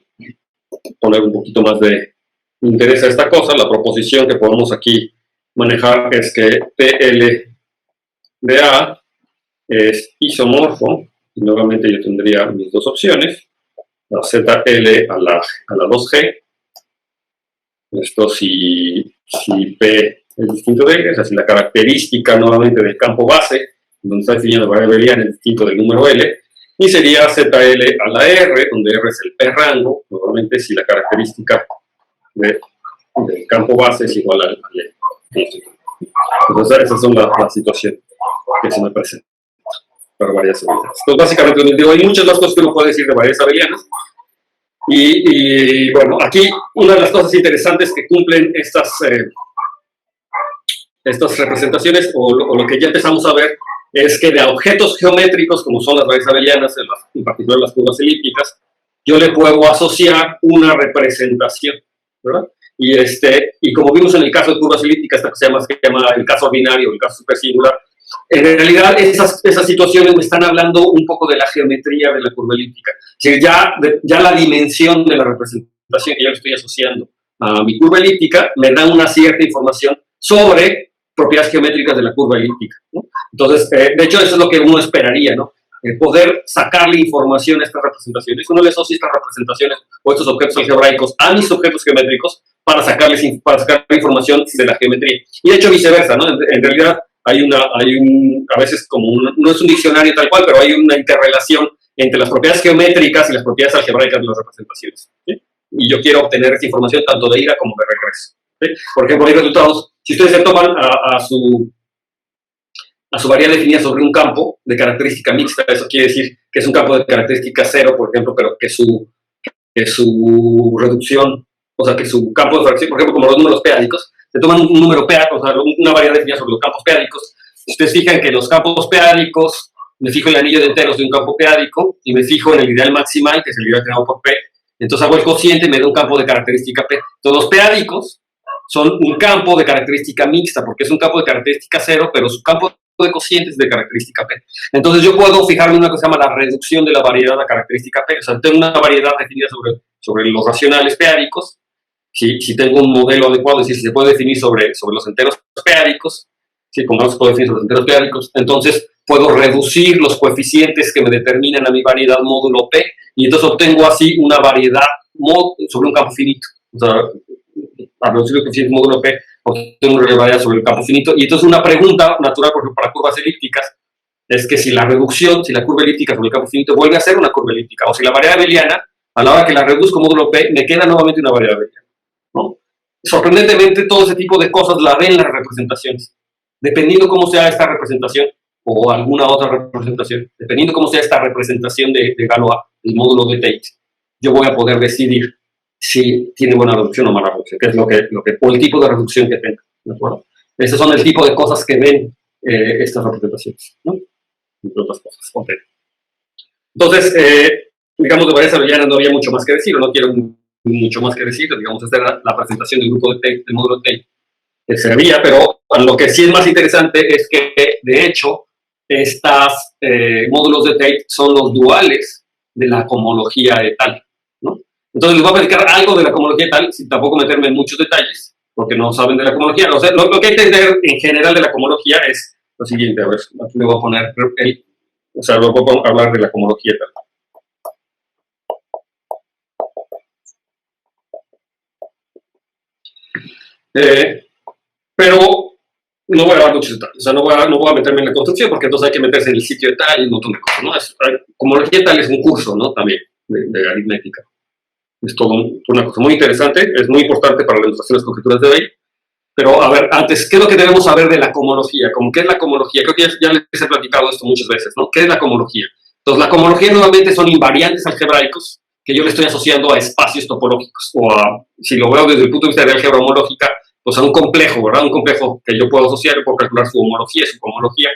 [SPEAKER 1] poner un poquito más de interés a esta cosa. La proposición que podemos aquí manejar es que TL de A es isomorfo, y nuevamente yo tendría mis dos opciones, la ZL a la 2G. Esto si P es distinto de L, o sea, si la característica nuevamente del campo base, donde está definiendo la variable abeliana, es distinto del número L, y sería ZL a la R, donde R es el P rango, nuevamente si la característica del campo base es igual al L. Entonces, esas son las situaciones que se me presentan para variedades abelianas. Entonces, básicamente, digo, hay muchas más cosas que uno puede decir de variedades abelianas. Y bueno, aquí una de las cosas interesantes que cumplen estas representaciones, o lo que ya empezamos a ver, es que de objetos geométricos, como son las variedades abelianas, en particular las curvas elípticas, yo le puedo asociar una representación, ¿verdad? Y como vimos en el caso de curvas elípticas, esta que se llama el caso ordinario, el caso supersingular, en realidad esas situaciones me están hablando un poco de la geometría de la curva elíptica. O sea, ya la dimensión de la representación que yo le estoy asociando a mi curva elíptica me da una cierta información sobre propiedades geométricas de la curva elíptica, ¿no? Entonces, de hecho, eso es lo que uno esperaría, ¿no? Poder sacarle información a estas representaciones. Uno le asocia estas representaciones o estos objetos algebraicos a mis objetos geométricos para sacarle información de la geometría. Y de hecho, viceversa, ¿no? En realidad, a veces no es un diccionario tal cual, pero hay una interrelación entre las propiedades geométricas y las propiedades algebraicas de las representaciones, ¿sí? Y yo quiero obtener esa información tanto de ida como de regreso, ¿sí? Por ejemplo, hay resultados, si ustedes se toman a su variedad definida sobre un campo de característica mixta, eso quiere decir que es un campo de característica cero, por ejemplo, pero que su reducción, o sea, que su campo de fracción, por ejemplo, como los números p-ádicos, se toman un número p-ádico, o sea, una variedad definida sobre los campos p-ádicos. Si ustedes fijan que los campos p-ádicos, me fijo en el anillo de enteros de un campo p-ádico y me fijo en el ideal maximal, que es el ideal generado por p, entonces hago el cociente y me da un campo de característica p. Entonces, los p-ádicos son un campo de característica mixta, porque es un campo de característica cero, pero su campo de cocientes de característica P. Entonces yo puedo fijarme en una cosa que se llama la reducción de la variedad a característica P. O sea, tengo una variedad definida sobre los racionales p-ádicos. Si tengo un modelo adecuado, es decir, si se puede definir sobre los enteros p-ádicos, si como no se puede definir sobre los enteros p-ádicos, entonces puedo reducir los coeficientes que me determinan a mi variedad módulo P, y entonces obtengo así una variedad sobre un campo finito. O sea, a reducir los coeficientes módulo P, obtengo una variedad sobre el campo finito. Y entonces una pregunta natural, por ejemplo, para curvas elípticas, es que si la curva elíptica sobre el campo finito vuelve a ser una curva elíptica, o si la variedad abeliana, a la hora que la reduzco módulo P, me queda nuevamente una variedad abeliana, ¿no? Sorprendentemente, todo ese tipo de cosas la ven las representaciones. Dependiendo cómo sea esta representación, o alguna otra representación, dependiendo cómo sea esta representación de Galois, el módulo de Tate, yo voy a poder decidir si tiene buena reducción o mala reducción, que es o el tipo de reducción que tenga, ¿de acuerdo? Esos son el tipo de cosas que ven estas representaciones, ¿no? Entre otras cosas. Okay. Entonces, digamos, de variedades abelianas no había mucho más que decir, o no quiero mucho más que decir, digamos, esta era la presentación del grupo de Tate, del módulo de Tate, que servía, pero lo que sí es más interesante es que, de hecho, estos módulos de Tate son los duales de la cohomología de tal, ¿no? Entonces les voy a platicar algo de la cohomología de tal, sin tampoco meterme en muchos detalles, porque no saben de la cohomología. O sea, lo que hay que entender en general de la cohomología es lo siguiente. A ver, aquí le voy a poner voy a hablar de la cohomología. Pero no voy a dar muchos detalles, o sea, no voy a meterme en la construcción porque entonces hay que meterse en el sitio de tal y un montón de cosas, ¿no? Cohomología tal es un curso, ¿no? También de aritmética. Es todo una cosa muy interesante, es muy importante para la demostración de las conjeturas de Weil. Pero, a ver, antes, ¿qué es lo que debemos saber de la cohomología? ¿Qué es la cohomología? Creo que ya les he platicado esto muchas veces, ¿no? ¿Qué es la cohomología? Entonces, la cohomología nuevamente son invariantes algebraicos que yo le estoy asociando a espacios topológicos, o a, si lo veo desde el punto de vista de álgebra homológica, pues a un complejo, ¿verdad? Un complejo que yo puedo asociar, puedo calcular su homología, su cohomología.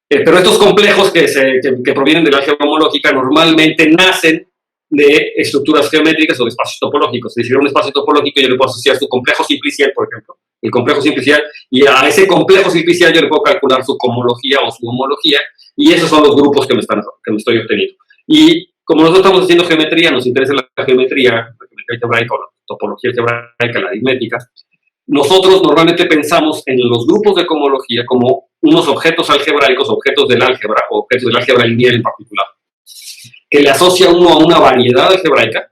[SPEAKER 1] Pero estos complejos que provienen de la álgebra homológica normalmente nacen de estructuras geométricas o de espacios topológicos. Es decir, a un espacio topológico yo le puedo asociar su complejo simplicial, por ejemplo, el complejo simplicial, y a ese complejo simplicial yo le puedo calcular su cohomología o su homología, y esos son los grupos que me estoy obteniendo. Y como nosotros estamos haciendo geometría, nos interesa la geometría algebraica o la topología algebraica, la aritmética, nosotros normalmente pensamos en los grupos de cohomología como unos objetos algebraicos, objetos del álgebra, o objetos del álgebra lineal en particular, que le asocia uno a una variedad algebraica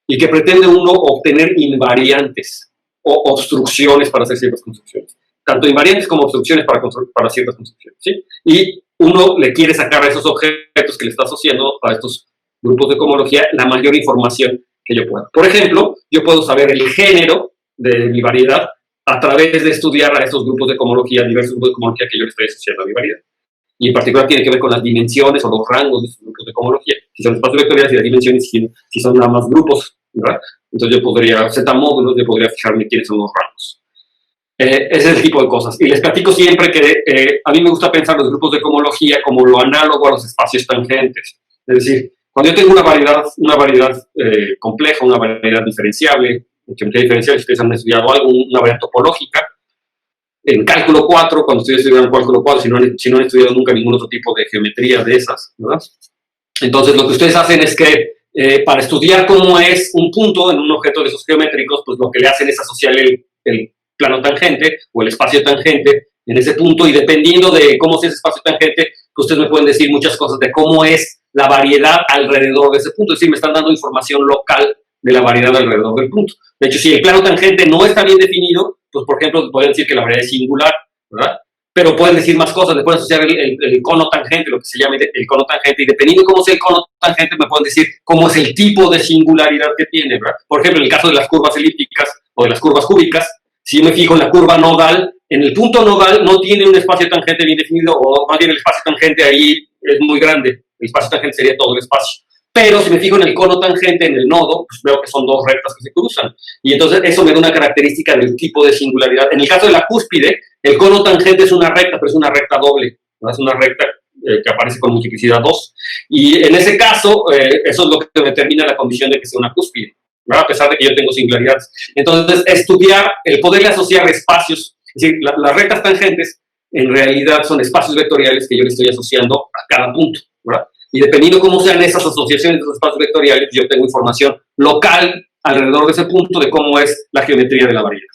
[SPEAKER 1] y que pretende uno obtener invariantes o obstrucciones para hacer ciertas construcciones. Tanto invariantes como obstrucciones para ciertas construcciones, ¿sí? Y uno le quiere sacar a esos objetos que le está asociando a estos grupos de cohomología la mayor información que yo pueda. Por ejemplo, yo puedo saber el género de mi variedad a través de estudiar a estos grupos de cohomología, diversos grupos de cohomología que yo le estoy asociando a mi variedad. Y en particular tiene que ver con las dimensiones o los rangos de estos grupos de cohomología. Si son espacios vectoriales y las dimensiones, si son nada más grupos, ¿verdad? Entonces yo podría, Z módulos, yo podría fijarme quiénes son los rangos. Ese es el tipo de cosas. Y les platico siempre que a mí me gusta pensar los grupos de cohomología como lo análogo a los espacios tangentes. Es decir, cuando yo tengo una variedad compleja, una variedad diferenciable, geometría diferencial, si ustedes han estudiado algo, una variedad topológica, en cálculo 4, cuando estoy estudiando cálculo 4, si no han estudiado nunca ningún otro tipo de geometría de esas, ¿verdad? Entonces, lo que ustedes hacen es que para estudiar cómo es un punto en un objeto de esos geométricos, pues lo que le hacen es asociar el plano tangente o el espacio tangente en ese punto, y dependiendo de cómo es ese espacio tangente, pues ustedes me pueden decir muchas cosas de cómo es la variedad alrededor de ese punto. Es decir, me están dando información local de la variedad alrededor del punto. De hecho, si el plano tangente no está bien definido, pues por ejemplo, pueden decir que la variedad es singular, ¿verdad? Pero pueden decir más cosas, le pueden asociar el cono tangente, lo que se llama el cono tangente, y dependiendo de cómo sea el cono tangente, me pueden decir cómo es el tipo de singularidad que tiene, ¿verdad? Por ejemplo, en el caso de las curvas elípticas o de las curvas cúbicas, si yo me fijo en la curva nodal, en el punto nodal no tiene un espacio tangente bien definido, o más bien el espacio tangente ahí es muy grande, el espacio tangente sería todo el espacio. Pero si me fijo en el cono tangente, en el nodo, pues veo que son dos rectas que se cruzan. Y entonces eso me da una característica del tipo de singularidad. En el caso de la cúspide, el cono tangente es una recta, pero es una recta doble, ¿no? Es una recta que aparece con multiplicidad 2. Y en ese caso, eso es lo que determina la condición de que sea una cúspide, ¿verdad? A pesar de que yo tengo singularidades. Entonces, estudiar, el poderle asociar espacios, es decir, las rectas tangentes en realidad son espacios vectoriales que yo le estoy asociando a cada punto, ¿verdad? Y dependiendo cómo sean esas asociaciones de esos espacios vectoriales, yo tengo información local alrededor de ese punto de cómo es la geometría de la variedad,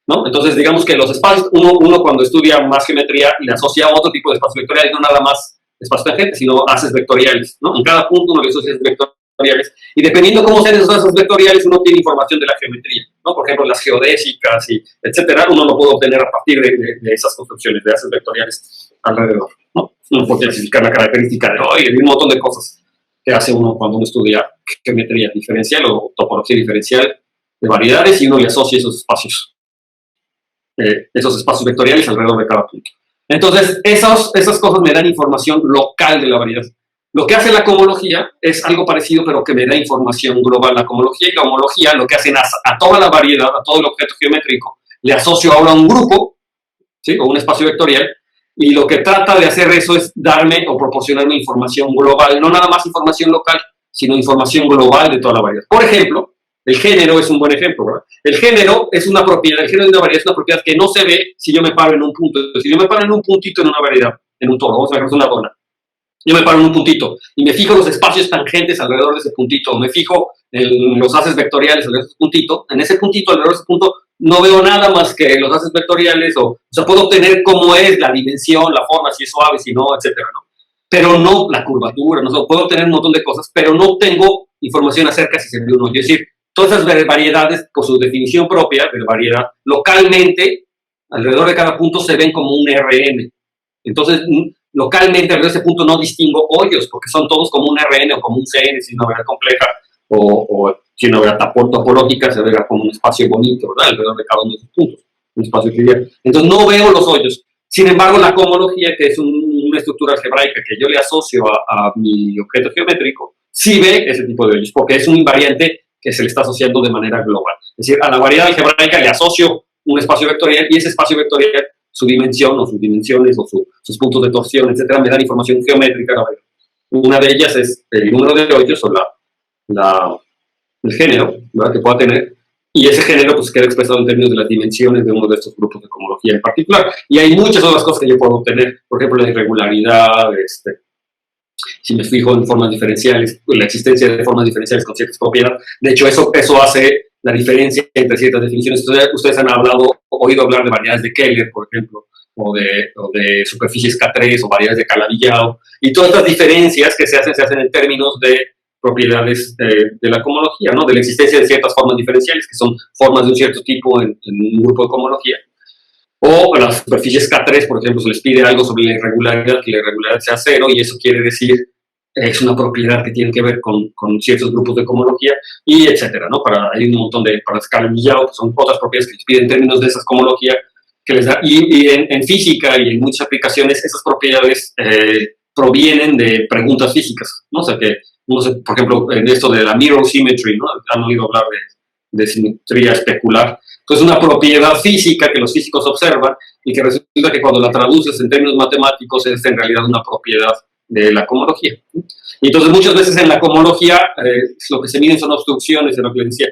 [SPEAKER 1] ¿no? Entonces, digamos que los espacios, uno cuando estudia más geometría le asocia a otro tipo de espacios vectoriales, no nada más espacios tangentes, sino haces vectoriales, ¿no? En cada punto uno le asocia vectoriales, y dependiendo cómo sean esos haces vectoriales, uno tiene información de la geometría, ¿no? Por ejemplo, las geodésicas, y etcétera, uno lo puede obtener a partir de esas construcciones, de haces vectoriales alrededor, ¿no? Uno puede clasificar la característica de hoy, un montón de cosas que hace uno cuando uno estudia geometría diferencial o topología diferencial de variedades, y uno le asocia esos espacios vectoriales alrededor de cada punto. Entonces, esas cosas me dan información local de la variedad. Lo que hace la cohomología es algo parecido, pero que me da información global. La cohomología y la homología lo que hacen a toda la variedad, a todo el objeto geométrico, le asocio ahora un grupo, ¿sí? O un espacio vectorial, y lo que trata de hacer eso es darme o proporcionarme información global, no nada más información local, sino información global de toda la variedad. Por ejemplo, el género es un buen ejemplo, ¿verdad? El género es una propiedad, el género de una variedad es una propiedad que no se ve si yo me paro en un punto. Si yo me paro en un puntito en una variedad, en un toro, vamos a ver, es una dona. Yo me paro en un puntito y me fijo los espacios tangentes alrededor de ese puntito, me fijo en los haces vectoriales, en ese puntito, alrededor de ese punto, no veo nada más que los haces vectoriales, o sea, puedo obtener cómo es la dimensión, la forma, si es suave, si no, etcétera, ¿no? Pero no la curvatura, no sé, puedo obtener un montón de cosas, pero no obtengo información acerca si se ve uno. Es decir, todas esas variedades, por su definición propia de variedad, localmente, alrededor de cada punto se ven como un RN. Entonces, localmente, alrededor de ese punto no distingo hoyos, porque son todos como un RN o como un CN, si una variedad compleja, o si una variedad topológica se verá como un espacio bonito, ¿verdad? Alrededor de cada uno de esos puntos, un espacio trivial. Entonces, no veo los hoyos. Sin embargo, la cohomología, que es una estructura algebraica que yo le asocio a mi objeto geométrico, sí ve ese tipo de hoyos, porque es un invariante que se le está asociando de manera global. Es decir, a la variedad algebraica le asocio un espacio vectorial, y ese espacio vectorial, su dimensión o sus dimensiones o sus puntos de torsión, etcétera, me dan información geométrica. Una de ellas es el número de hoyos o el género, ¿verdad?, que pueda tener, y ese género pues queda expresado en términos de las dimensiones de uno de estos grupos de cohomología en particular. Y hay muchas otras cosas que yo puedo obtener, por ejemplo, la irregularidad, si me fijo en formas diferenciales, la existencia de formas diferenciales con ciertas propiedades. De hecho, eso hace la diferencia entre ciertas definiciones. Ustedes han oído hablar de variedades de Keller, por ejemplo, o de superficies K3 o variedades de Calabi-Yau, y todas estas diferencias que se hacen en términos de propiedades de la cohomología, ¿no? De la existencia de ciertas formas diferenciales, que son formas de un cierto tipo en un grupo de cohomología. O a las superficies K3, por ejemplo, se les pide algo sobre la irregularidad, que la irregularidad sea cero, y eso quiere decir, es una propiedad que tiene que ver con ciertos grupos de cohomología, y etcétera, ¿no? Hay un montón para Calabi-Yau, que son otras propiedades que les piden en términos de esas cohomología, que les da, y en física y en muchas aplicaciones, esas propiedades provienen de preguntas físicas, ¿no? O sea que, por ejemplo, en esto de la mirror symmetry, ¿no? Han oído hablar de simetría especular. Entonces, una propiedad física que los físicos observan y que resulta que cuando la traduces en términos matemáticos es en realidad una propiedad de la cohomología. Y entonces, muchas veces en la cohomología lo que se miden son obstrucciones, de lo que les decía.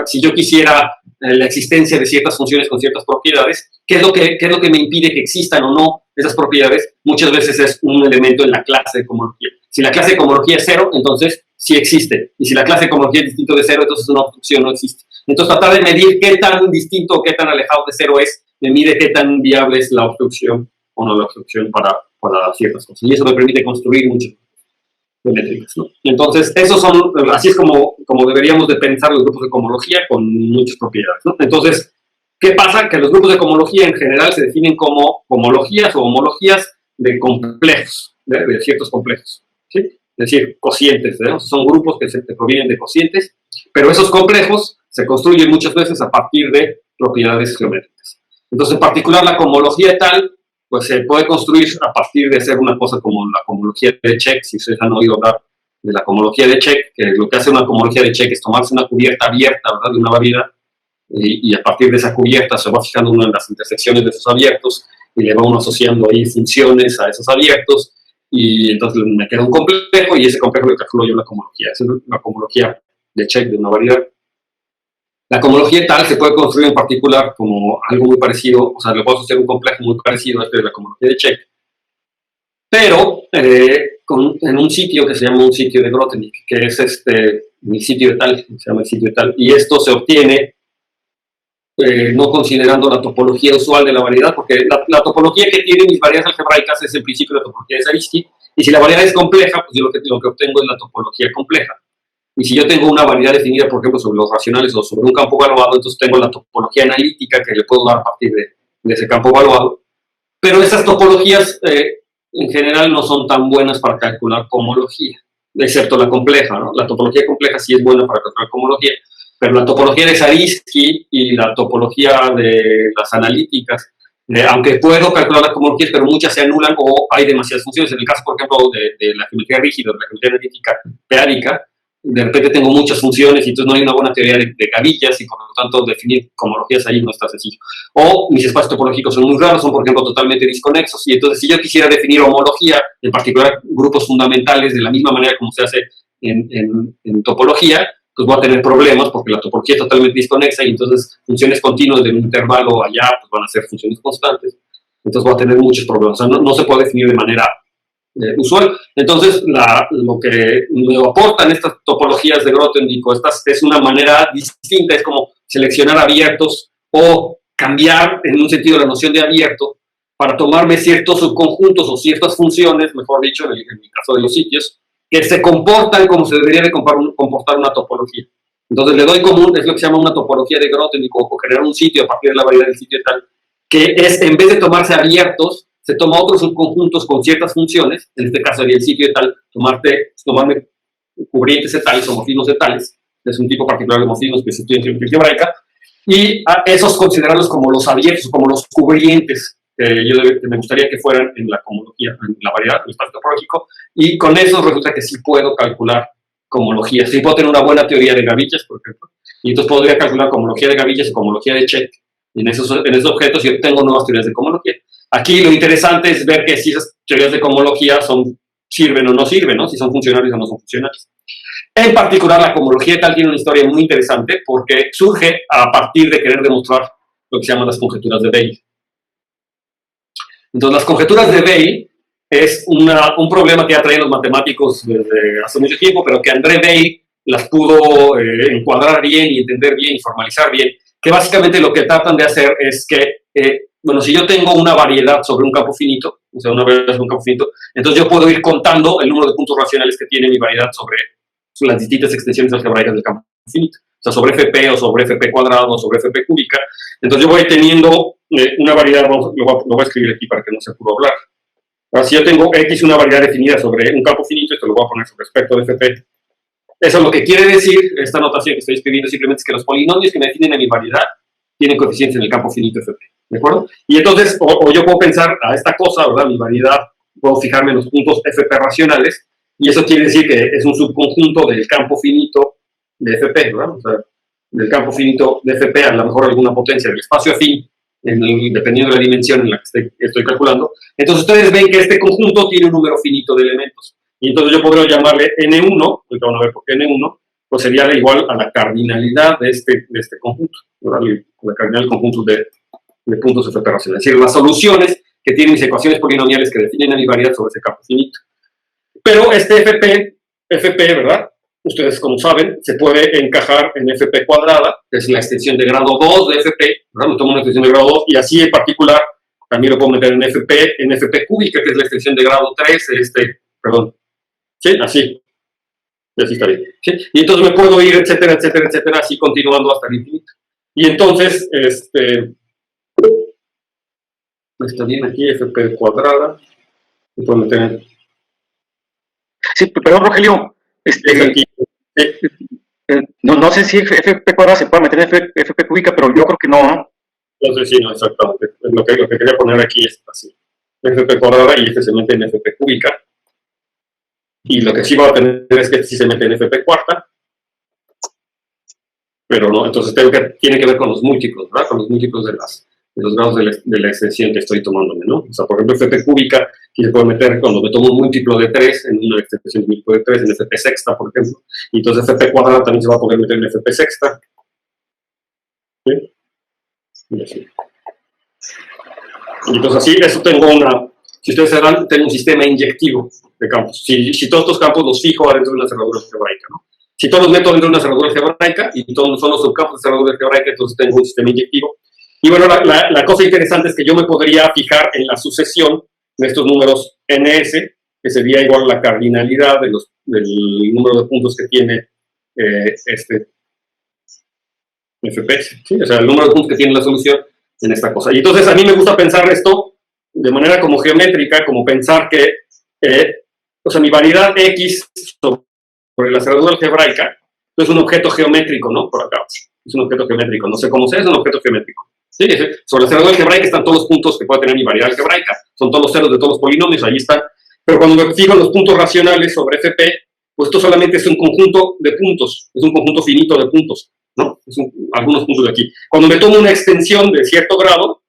[SPEAKER 1] Si yo quisiera la existencia de ciertas funciones con ciertas propiedades, ¿qué es lo que me impide que existan o no esas propiedades? Muchas veces es un elemento en la clase de cohomología. Si la clase de cohomología es cero, entonces sí existe. Y si la clase de cohomología es distinto de cero, entonces una obstrucción no existe. Entonces, tratar de medir qué tan distinto o qué tan alejado de cero es, me mide qué tan viable es la obstrucción o no la obstrucción para ciertas cosas. Y eso me permite construir muchas geométricas, ¿no? Entonces, así es como deberíamos de pensar los grupos de cohomología con muchas propiedades, ¿no? Entonces, ¿qué pasa? Que los grupos de cohomología en general se definen como homologías o homologías de complejos, de ciertos complejos, ¿sí? Es decir, cocientes, ¿no? Son grupos que provienen de cocientes, pero esos complejos se construyen muchas veces a partir de propiedades geométricas. Entonces, en particular, la cohomología tal, pues se puede construir a partir de hacer una cosa como la cohomología de Čech. Si ustedes han oído hablar de la cohomología de Čech, que lo que hace una cohomología de Čech es tomarse una cubierta abierta, ¿verdad?, de una variedad, y a partir de esa cubierta se va fijando uno en las intersecciones de esos abiertos, y le va uno asociando ahí funciones a esos abiertos, y entonces me queda un complejo, y ese complejo le calculo yo la cohomología. Esa es la cohomología de Čech de una variedad. La cohomología tal se puede construir en particular como algo muy parecido, o sea, le puedo asociar un complejo muy parecido a este de la cohomología de Čech, pero en un sitio que se llama un sitio de Grothendieck, que es mi sitio de tal, se llama el sitio de tal, y esto se obtiene no considerando la topología usual de la variedad, porque la topología que tienen mis variedades algebraicas es en principio la topología de Zariski, y si la variedad es compleja, pues yo lo que obtengo es la topología compleja. Y si yo tengo una variedad definida, por ejemplo, sobre los racionales o sobre un campo evaluado, entonces tengo la topología analítica que le puedo dar a partir de ese campo evaluado. Pero esas topologías en general no son tan buenas para calcular cohomología, excepto la compleja, ¿no? La topología compleja sí es buena para calcular cohomología, pero la topología de Zariski y la topología de las analíticas, aunque puedo calcular las cohomologías, pero muchas se anulan o hay demasiadas funciones. En el caso, por ejemplo, de la geometría rígida, de la geometría analítica teórica, de repente tengo muchas funciones y entonces no hay una buena teoría de gavillas y por lo tanto definir cohomologías ahí no está sencillo. O mis espacios topológicos son muy raros, son por ejemplo totalmente disconexos, y entonces si yo quisiera definir homología, en particular grupos fundamentales de la misma manera como se hace en topología, pues voy a tener problemas porque la topología es totalmente disconexa y entonces funciones continuas de un intervalo allá pues van a ser funciones constantes. Entonces voy a tener muchos problemas. O sea, no se puede definir de manera usual. Entonces, lo que me aportan estas topologías de Grothendieck es una manera distinta, es como seleccionar abiertos o cambiar en un sentido la noción de abierto para tomarme ciertos subconjuntos o ciertas funciones, mejor dicho, en el caso de los sitios, que se comportan como se debería de comportar una topología. Entonces le doy común, es lo que se llama una topología de Grothendieck, o generar un sitio a partir de la variedad del sitio tal, que es, en vez de tomarse abiertos, se toma otros subconjuntos con ciertas funciones, en este caso sería el sitio de tal, tomarme cubrientes de tales, homofismos de tales, es un tipo particular de homofismos que se estudia en geometría algebraica, y a esos considerarlos como los abiertos, como los cubrientes, que me gustaría que fueran en la cohomología, en la variedad del espacio topológico, y con eso resulta que sí puedo calcular cohomología. Sí puedo tener una buena teoría de Gaviches, por ejemplo, y entonces podría calcular cohomología de Gaviches o cohomología de Čech, y en esos objetos yo tengo nuevas teorías de cohomología. Aquí lo interesante es ver que si esas teorías de cohomología sirven o no sirven, ¿no? Si son funcionales o no son funcionales. En particular, la cohomología tal tiene una historia muy interesante porque surge a partir de querer demostrar lo que se llaman las conjeturas de Weil. Entonces, las conjeturas de Weil es un problema que ya traían los matemáticos desde hace mucho tiempo, pero que André Weil las pudo encuadrar bien y entender bien y formalizar bien, que básicamente lo que tratan de hacer es que, bueno, si yo tengo una variedad sobre un campo finito, o sea, una variedad sobre un campo finito, entonces yo puedo ir contando el número de puntos racionales que tiene mi variedad sobre las distintas extensiones algebraicas del campo finito, o sea, sobre FP o sobre FP cuadrado o sobre FP cúbica. Entonces yo voy teniendo una variedad, lo voy a escribir aquí para que no se pudo hablar. Ahora, si yo tengo X, una variedad definida sobre un campo finito, esto lo voy a poner sobre espectro de FP. Eso lo que quiere decir, esta notación que estoy escribiendo simplemente es que los polinomios que me definen a mi variedad tienen coeficientes en el campo finito FP, ¿de acuerdo? Y entonces, o yo puedo pensar a esta cosa, ¿verdad? Mi variedad, puedo fijarme en los puntos FP racionales, y eso quiere decir que es un subconjunto del campo finito de FP, ¿verdad? O sea, del campo finito de FP a lo mejor alguna potencia del espacio afín, dependiendo de la dimensión en la que estoy calculando. Entonces ustedes ven que este conjunto tiene un número finito de elementos. Y entonces yo podría llamarle N1, ahorita van a ver por qué N1, pues sería igual a la cardinalidad de este conjunto, ¿verdad? La cardinalidad del conjunto de puntos FP racionales. Es decir, las soluciones que tienen mis ecuaciones polinomiales que definen a mi variedad sobre ese campo finito. Pero este FP, ¿verdad? Ustedes, como saben, se puede encajar en FP cuadrada, que es la extensión de grado 2 de FP, ¿verdad? Me tomo una extensión de grado 2, y así en particular también lo puedo meter en FP cúbica, que es la extensión de grado 3, perdón. ¿Sí? Así. Y así está bien. ¿Sí? Y entonces me puedo ir, etcétera, etcétera, etcétera, así continuando hasta el infinito. Y entonces, está bien aquí, FP cuadrada. Me puedo meter en...
[SPEAKER 2] Sí, perdón, Rogelio.
[SPEAKER 1] Aquí.
[SPEAKER 2] No sé si FP cuadrada se puede meter en FP cúbica, pero yo creo que no.
[SPEAKER 1] Entonces sí, no, exactamente. Lo que quería poner aquí es así. FP cuadrada y se mete en FP cúbica. Y lo que sí va a tener es que sí se mete en FP cuarta. Pero no, entonces tiene que ver con los múltiplos, ¿verdad? Con los múltiplos de los grados de la extensión que estoy tomándome, ¿no? O sea, por ejemplo, FP cúbica, que se puede meter cuando me tomo un múltiplo de 3 en una extensión de múltiplo de 3 en FP sexta, por ejemplo. Y entonces FP cuadrada también se va a poder meter en FP sexta. ¿Sí? Y así. Y entonces así, eso tengo si ustedes se dan, tengo un sistema inyectivo de campos. Si todos estos campos los fijo adentro de una cerradura algebraica, ¿no? Si todos los meto dentro de una cerradura algebraica y todos son los subcampos de cerradura algebraica, entonces tengo un sistema inyectivo. Y bueno, la cosa interesante es que yo me podría fijar en la sucesión de estos números ns, que sería igual a la cardinalidad del número de puntos que tiene FP, ¿sí? O sea, el número de puntos que tiene la solución en esta cosa. Y entonces a mí me gusta pensar esto de manera como geométrica, como pensar que, o sea, mi variedad X sobre la cerradura algebraica es un objeto geométrico, ¿no? Por acá. Es un objeto geométrico. No sé cómo sea, es un objeto geométrico. ¿Sí? Sobre la cerradura algebraica están todos los puntos que puede tener mi variedad algebraica. Son todos los ceros de todos los polinomios, ahí están. Pero cuando me fijo en los puntos racionales sobre FP, pues esto solamente es un conjunto de puntos. Es un conjunto finito de puntos, ¿no? Algunos puntos de aquí. Cuando me tomo una extensión de cierto grado,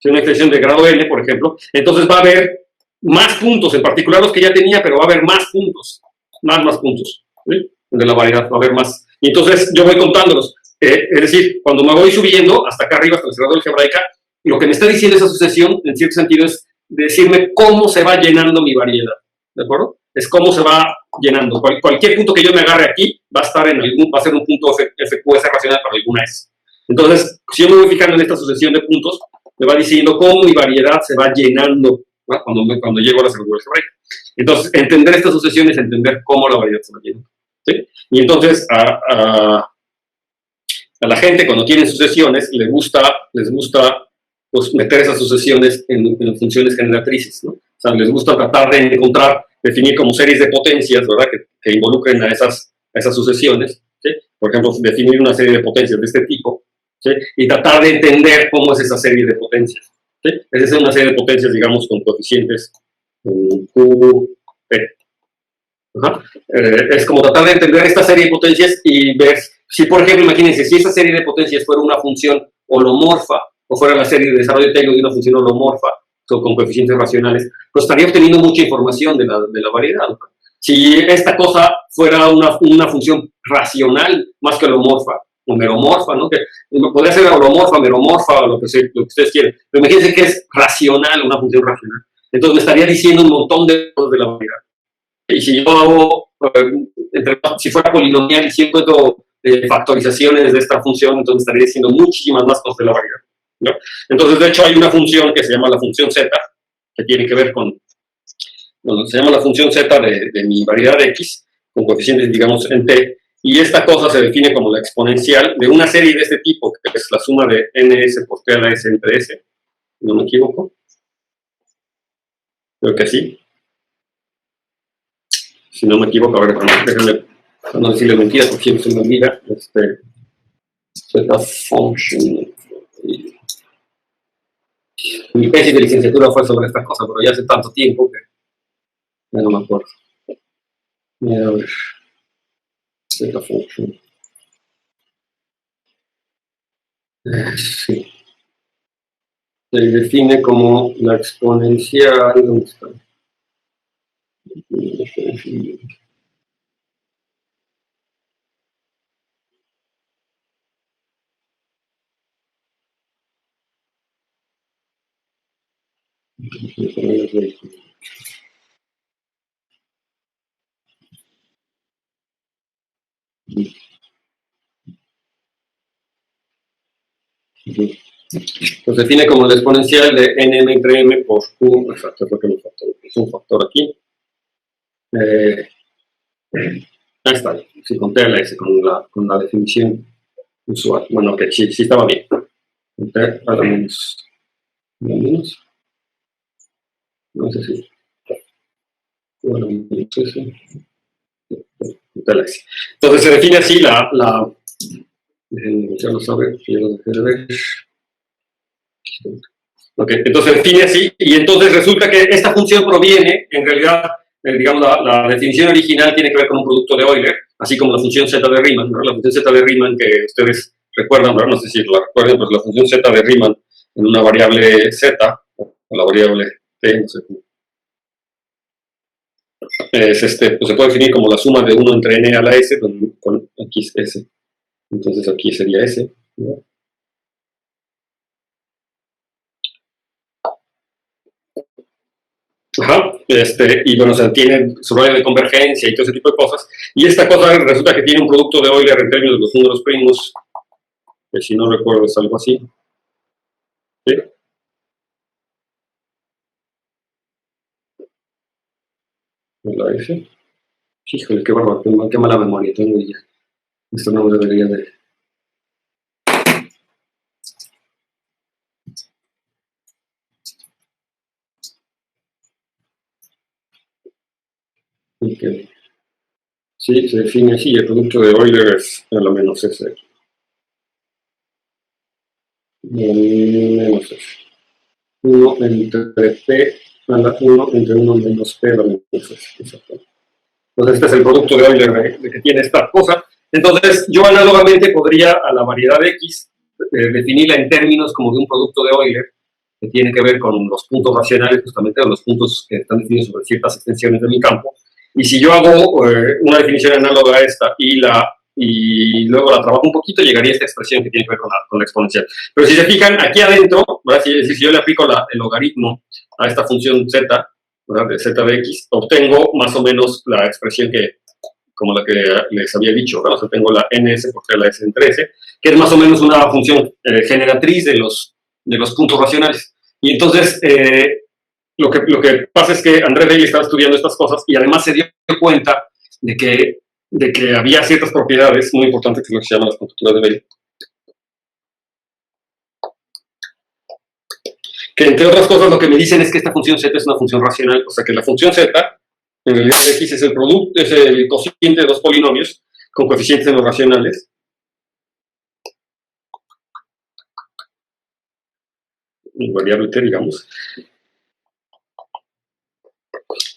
[SPEAKER 1] una extensión de grado n, por ejemplo, entonces va a haber más puntos, en particular los que ya tenía, pero va a haber más puntos, más puntos, ¿sí? De la variedad, va a haber más. Y entonces yo voy contándolos. Es decir, cuando me voy subiendo hasta acá arriba, hasta la cerradura algebraica, lo que me está diciendo esa sucesión, en cierto sentido, es decirme cómo se va llenando mi variedad, ¿de acuerdo? Es cómo se va llenando. Cualquier punto que yo me agarre aquí va a estar va a ser un punto FQS racional para alguna S. Entonces, si yo me voy fijando en esta sucesión de puntos, me va diciendo cómo mi variedad se va llenando, ¿no? cuando llego a la seguridad algebraica. Entonces, entender esta sucesión es entender cómo la variedad se va llenando, ¿sí? Y entonces, a la gente, cuando tienen sucesiones, les gusta pues, meter esas sucesiones en funciones generatrices, ¿no? O sea, les gusta tratar de definir como series de potencias, ¿verdad? Que involucren a esas sucesiones, ¿sí? Por ejemplo, definir una serie de potencias de este tipo, ¿sí? Y tratar de entender cómo es esa serie de potencias, ¿sí? Esa es una serie de potencias, digamos, con coeficientes Q, P. Es como tratar de entender esta serie de potencias y ver si, por ejemplo, imagínense, si esa serie de potencias fuera una función holomorfa, o fuera la serie de desarrollo de Taylor de una función holomorfa, con coeficientes racionales, pues estaría obteniendo mucha información de la variedad, ¿no? Si esta cosa fuera una función racional más que holomorfa, o meromorfa, ¿no? Que podría ser holomorfa, meromorfa, o lo que ustedes quieren, pero imagínense que es racional, una función racional. Entonces me estaría diciendo un montón de cosas de la variedad. Y si yo hago, si fuera polinomial y si encuentro factorizaciones de esta función, entonces estaría diciendo muchísimas más cosas de la variedad, ¿no? Entonces, de hecho, hay una función que se llama la función z, que tiene que ver se llama la función z de mi variedad x, con coeficientes, digamos, en t, y esta cosa se define como la exponencial de una serie de este tipo, que es la suma de ns por t a la s entre s, ¿no me equivoco? Creo que sí. Si no me equivoco, a ver, déjenme no decirle mentiras, porque siempre se me olvida, z function. Mi tesis de licenciatura fue sobre esta cosa, pero ya hace tanto tiempo que ya no me acuerdo. Mira, a ver, z function. Sí. Se define como la exponencial. ¿Dónde está? Pues define como la exponencial de nm entre m por q, exacto, es lo que me faltó, es un factor aquí. Ahí está, si conté la S con la definición usual. Bueno, ok, sí estaba bien. Conté a la menos. No sé si. Bueno, entonces se define así ya lo sabe, ya lo dejé de ver. Ok, entonces se define así, y entonces resulta que esta función proviene, en realidad, digamos, la definición original tiene que ver con un producto de Euler, así como la función z de Riemann, ¿no? La función z de Riemann que ustedes recuerdan, ¿no? No sé si la recuerdan, pues la función z de Riemann en una variable z, o la variable t, no sé cómo. Pues se puede definir como la suma de 1 entre n a la s con x s. Entonces aquí sería s, ¿no? Ajá, y bueno, o sea, tiene su radio de convergencia y todo ese tipo de cosas. Y esta cosa resulta que tiene un producto de Euler en términos de los números primos, que si no recuerdo es algo así. ¿Sí? ¿La S? Híjole, qué bárbaro, qué mala memoria tengo ya. Esto no debería de... Okay. Sí, se define así, el producto de Euler es a lo menos ese. Menos ese. 1 entre P a la 1 entre 1 menos P a la menos S. Exacto. Entonces este es el producto de Euler de que tiene esta cosa. Entonces yo análogamente podría a la variedad X definirla en términos como de un producto de Euler que tiene que ver con los puntos racionales, justamente los puntos que están definidos sobre ciertas extensiones de mi campo. Y si yo hago una definición análoga a esta y la y luego la trabajo un poquito, llegaría a esta expresión que tiene que ver con la exponencial. Pero si se fijan, aquí adentro, ¿verdad? Si yo le aplico el logaritmo a esta función z, ¿verdad? De z de x, obtengo más o menos la expresión como la que les había dicho, ¿verdad? O sea, tengo la ns por la s entre s, que es más o menos una función generatriz de los puntos racionales. Y entonces, lo que pasa es que André Weil estaba estudiando estas cosas y además se dio cuenta de que había ciertas propiedades muy importantes, que es lo que se llaman las conjeturas de Weil, que entre otras cosas lo que me dicen es que esta función z es una función racional, o sea que la función z, en realidad x es el producto, es el cociente de dos polinomios con coeficientes en los racionales. Variable t, digamos.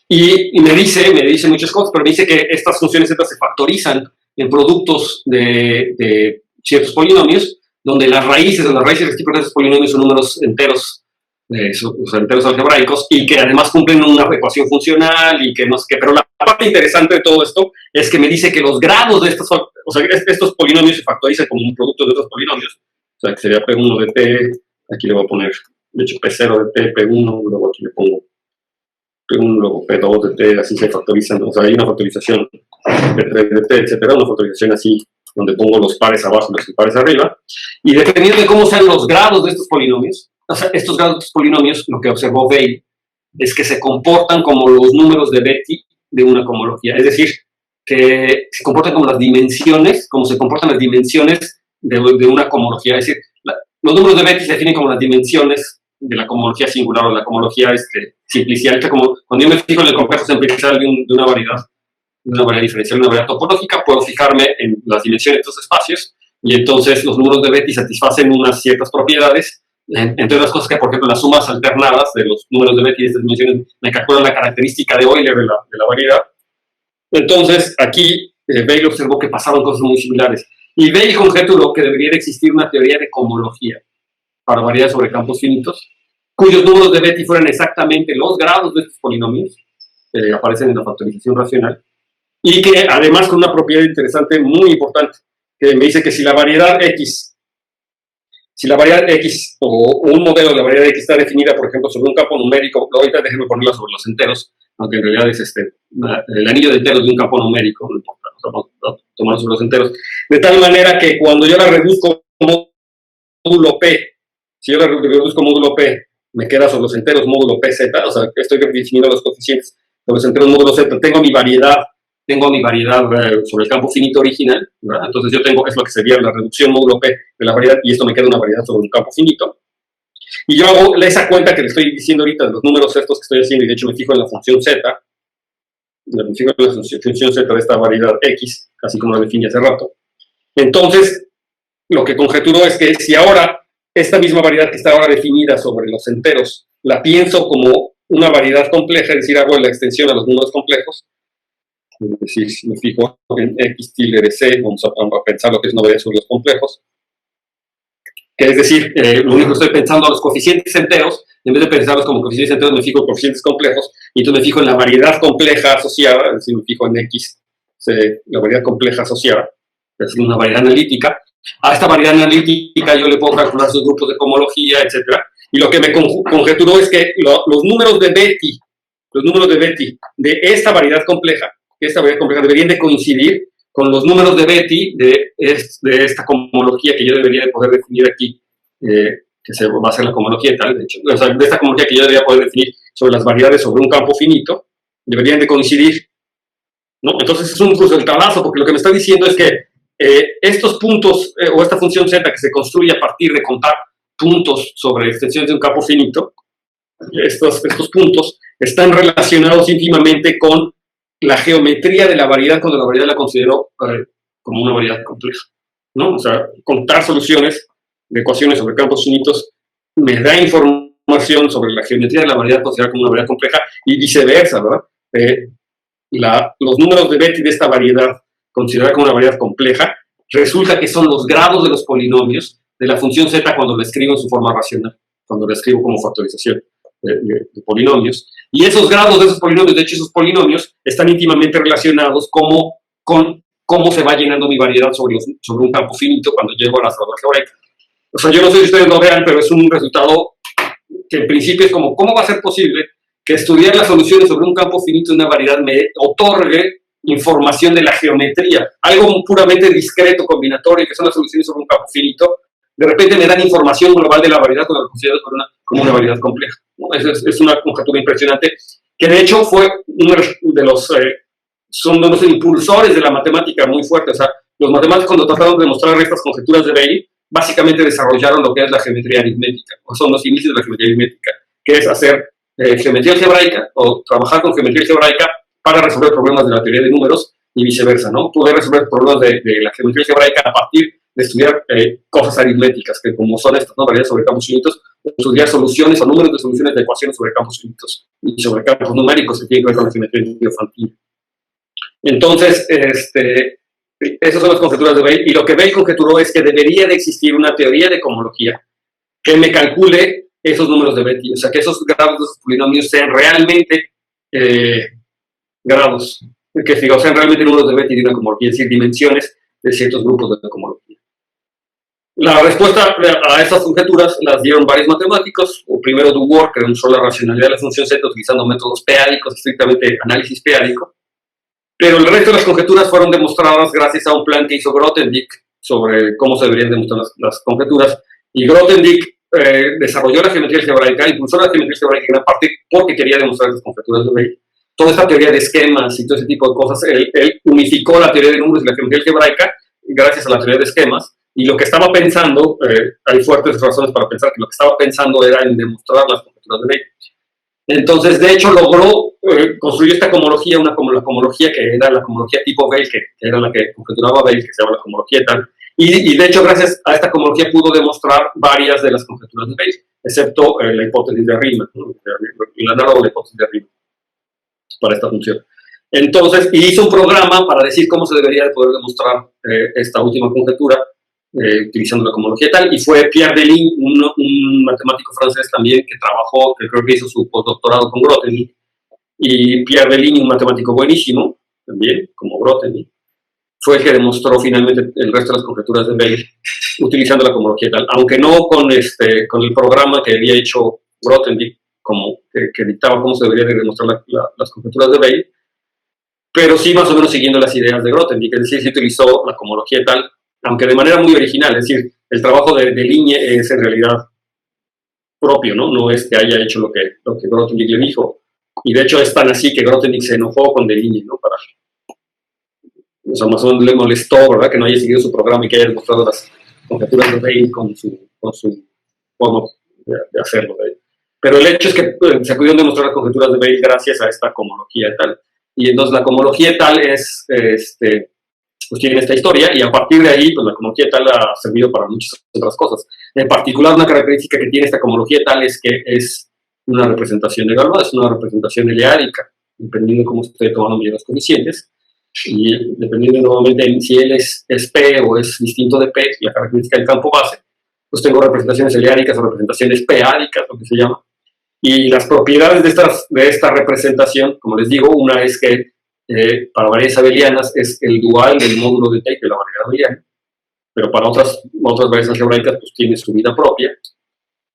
[SPEAKER 1] Y me dice muchas cosas, pero me dice que estas funciones z se factorizan en productos de ciertos polinomios, donde las raíces recíprocas de esos polinomios son números enteros, o sea, enteros algebraicos, y que además cumplen una ecuación funcional, y que no sé qué. Pero la parte interesante de todo esto es que me dice que los grados de estos polinomios se factorizan como un producto de otros polinomios, o sea, que sería P1 de t, aquí le voy a poner, de hecho, P0 de t, P1, luego aquí le pongo P1, luego P2 de t, así se factorizan, o sea, hay una factorización P3 de t, etcétera, una factorización así, donde pongo los pares abajo y los pares arriba, y dependiendo de cómo sean los grados de estos polinomios, o sea, estos grados de estos polinomios, lo que observó Weil es que se comportan como los números de Betti de una cohomología, es decir, que se comportan como como se comportan las dimensiones de una cohomología, es decir, los números de Betti se definen como las dimensiones de la cohomología singular o de la cohomología simplicial, como cuando yo me fijo en el complejo simplicial de una variedad diferencial, una variedad topológica, puedo fijarme en las dimensiones de estos espacios y entonces los números de Betti satisfacen unas ciertas propiedades, entre otras cosas que, por ejemplo, las sumas alternadas de los números de Betti de estas dimensiones me calculan la característica de Euler de la variedad. Entonces, aquí Weil observó que pasaban cosas muy similares. Y Weil conjeturó que debería de existir una teoría de cohomología para variedades sobre campos finitos, cuyos números de Betti fueran exactamente los grados de estos polinomios, que aparecen en la factorización racional, y que además con una propiedad interesante, muy importante, que me dice que si la variedad X o un modelo de la variedad X está definida, por ejemplo, sobre un campo numérico, ahorita déjenme ponerla sobre los enteros, aunque en realidad es el anillo de enteros de un campo numérico, no importa, vamos a tomarlo sobre los enteros, de tal manera que cuando yo la reduzco módulo P, si yo la reduzco módulo P, me queda sobre los enteros módulo PZ, o sea, estoy definiendo los coeficientes de los enteros módulo Z, tengo mi variedad sobre el campo finito original, ¿verdad? Entonces yo tengo, es lo que sería la reducción módulo P de la variedad, y esto me queda una variedad sobre un campo finito. Y yo hago esa cuenta que le estoy diciendo ahorita de los números estos que estoy haciendo, y de hecho me fijo en la función Z, me fijo en la función Z de esta variedad X, así como la definí hace rato. Entonces, lo que conjeturo es que si ahora esta misma variedad que está ahora definida sobre los enteros, la pienso como una variedad compleja, es decir, hago la extensión a los números complejos, es decir, si me fijo en X tilde de C, vamos a pensar lo que es una variedad sobre los complejos, que es decir, lo único que estoy pensando a los coeficientes enteros, en vez de pensarlos como coeficientes enteros, me fijo en coeficientes complejos, y entonces me fijo en la variedad compleja asociada, es decir, me fijo en X, la variedad compleja asociada, es una variedad analítica. A esta variedad analítica yo le puedo calcular sus grupos de cohomología, etc. Y lo que me conjeturó es que los números de Betti de esta variedad compleja, deberían de coincidir con los números de Betti de esta cohomología que yo debería de poder definir aquí, que va a ser la cohomología tal, de hecho, o sea, de esta cohomología que yo debería poder definir sobre las variedades sobre un campo finito, deberían de coincidir, ¿no? Entonces es un resultadazo, porque lo que me está diciendo es que estos puntos, o esta función z que se construye a partir de contar puntos sobre extensiones de un campo finito, estos puntos están relacionados íntimamente con la geometría de la variedad cuando la variedad la considero como una variedad compleja, ¿no? O sea, contar soluciones de ecuaciones sobre campos finitos me da información sobre la geometría de la variedad considerada como una variedad compleja y viceversa, ¿verdad? Los números de Betti de esta variedad considerada como una variedad compleja, resulta que son los grados de los polinomios de la función z cuando lo escribo en su forma racional, cuando lo escribo como factorización de polinomios. Y esos grados de esos polinomios, de hecho esos polinomios, están íntimamente relacionados con cómo se va llenando mi variedad sobre un campo finito cuando llego a la salvadora algebraica. O sea, yo no sé si ustedes lo vean, pero es un resultado que en principio es como, ¿cómo va a ser posible que estudiar las soluciones sobre un campo finito de una variedad me otorgue información de la geometría? Algo puramente discreto, combinatorio, que son las soluciones sobre un campo finito, de repente me dan información global de la variedad cuando lo considero como una variedad compleja, ¿no? Es una conjetura impresionante, que de hecho fue uno de los, son de los impulsores de la matemática muy fuerte. O sea, los matemáticos cuando trataron de demostrar estas conjeturas de Bailey, básicamente desarrollaron lo que es la geometría aritmética, o son los inicios de la geometría aritmética, que es hacer geometría algebraica o trabajar con geometría algebraica para resolver problemas de la teoría de números y viceversa, ¿no? Poder resolver problemas de la geometría algebraica a partir de estudiar cosas aritméticas, que como son estas, ¿no? Variedades sobre campos finitos, estudiar soluciones o números de soluciones de ecuaciones sobre campos finitos y sobre campos numéricos que tienen que ver con la geometría infantil. Entonces, esas son las conjeturas de Bailey, y lo que Bailey conjeturó es que debería de existir una teoría de cohomología que me calcule esos números de Betti, o sea, que esos grados de esos polinomios sean realmente grados, que sean realmente números de Betti de una cohomología, es decir, dimensiones de ciertos grupos de cohomología. La respuesta a estas conjeturas las dieron varios matemáticos. O primero Dubois, que demostró la racionalidad de la función z utilizando métodos p-ádicos, estrictamente análisis p-ádico. Pero el resto de las conjeturas fueron demostradas gracias a un plan que hizo Grothendieck sobre cómo se deberían demostrar las conjeturas. Y Grothendieck desarrolló la geometría algebraica, impulsó la geometría algebraica en gran parte porque quería demostrar las conjeturas de Bailey. Toda esta teoría de esquemas y todo ese tipo de cosas, él unificó la teoría de números y la geometría algebraica gracias a la teoría de esquemas. Y lo que estaba pensando, hay fuertes razones para pensar que lo que estaba pensando era en demostrar las conjeturas de Bailey. Entonces, de hecho, logró construir esta cohomología, la cohomología que era la cohomología tipo Bailey, que era la que conjeturaba Bailey, que se llama la cohomología tal. Y de hecho, gracias a esta cohomología pudo demostrar varias de las conjeturas de Bailey, excepto la hipótesis de Riemann, ¿no? El análogo de la hipótesis de Riemann para esta función. Entonces, hizo un programa para decir cómo se debería de poder demostrar esta última conjetura utilizando la cohomología tal, y fue Pierre Deligne, un matemático francés también que trabajó, que creo que hizo su postdoctorado con Grothendieck, y Pierre Deligne, un matemático buenísimo, también, como Grothendieck, fue el que demostró finalmente el resto de las conjeturas de Bailey utilizando la cohomología tal, aunque no con el programa que había hecho Grothendieck, como que dictaba cómo se debería de demostrar las conjeturas de Bailey, pero sí más o menos siguiendo las ideas de Grothendieck, es decir, sí utilizó la cohomología tal, aunque de manera muy original. Es decir, el trabajo de Deligne es en realidad propio, ¿no? No es que haya hecho lo que Grothendieck le dijo. Y de hecho es tan así que Grothendieck se enojó con Deligne, ¿no? O sea, más o menos le molestó, ¿verdad? Que no haya seguido su programa y que haya demostrado las conjeturas de Bailey con su forma de hacerlo. Pero el hecho es que se pudieron demostrar las conjeturas de Bailey gracias a esta cohomología y tal. Y entonces la cohomología tal es, pues tiene esta historia, y a partir de ahí, pues la cohomología tal ha servido para muchas otras cosas. En particular, una característica que tiene esta cohomología tal es que es una representación de Galois, es una representación eleádica, dependiendo de cómo se esté tomando los coeficientes, y dependiendo nuevamente de si él es P o es distinto de P, la característica del campo base, pues tengo representaciones eleádicas o representaciones p-ádicas, lo que se llama. Y las propiedades de esta representación, como les digo, una es que para variedades abelianas es el dual del módulo de Tate de la variedad abeliana, pero para otras variedades algebraicas pues tiene su vida propia.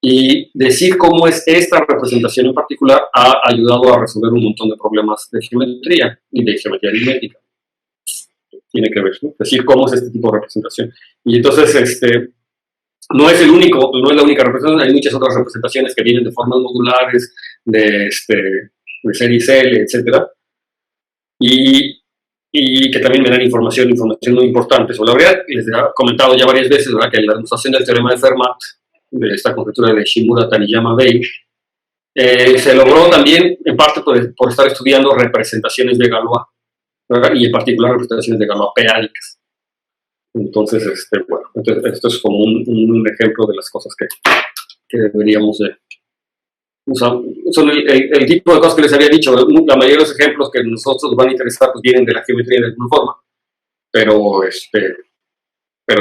[SPEAKER 1] Y decir cómo es esta representación en particular ha ayudado a resolver un montón de problemas de geometría y de geometría aritmética. Tiene que ver, ¿no? Decir cómo es este tipo de representación. Y entonces, no es la única representación, hay muchas otras representaciones que vienen de formas modulares, de series L, etcétera, y que también me dan información muy importante sobre la variedad. Les he comentado ya varias veces, ¿verdad?, que la demostración del teorema de Fermat, de esta conjetura de Shimura, Taniyama, Bailey, se logró también en parte por estar estudiando representaciones de Galois, ¿verdad?, y en particular representaciones de Galois p-ádicas. Entonces, esto es como un ejemplo de las cosas que deberíamos de... O sea, son el tipo de cosas que les había dicho. La mayoría de los ejemplos que nosotros van a interesar pues vienen de la geometría de alguna forma, pero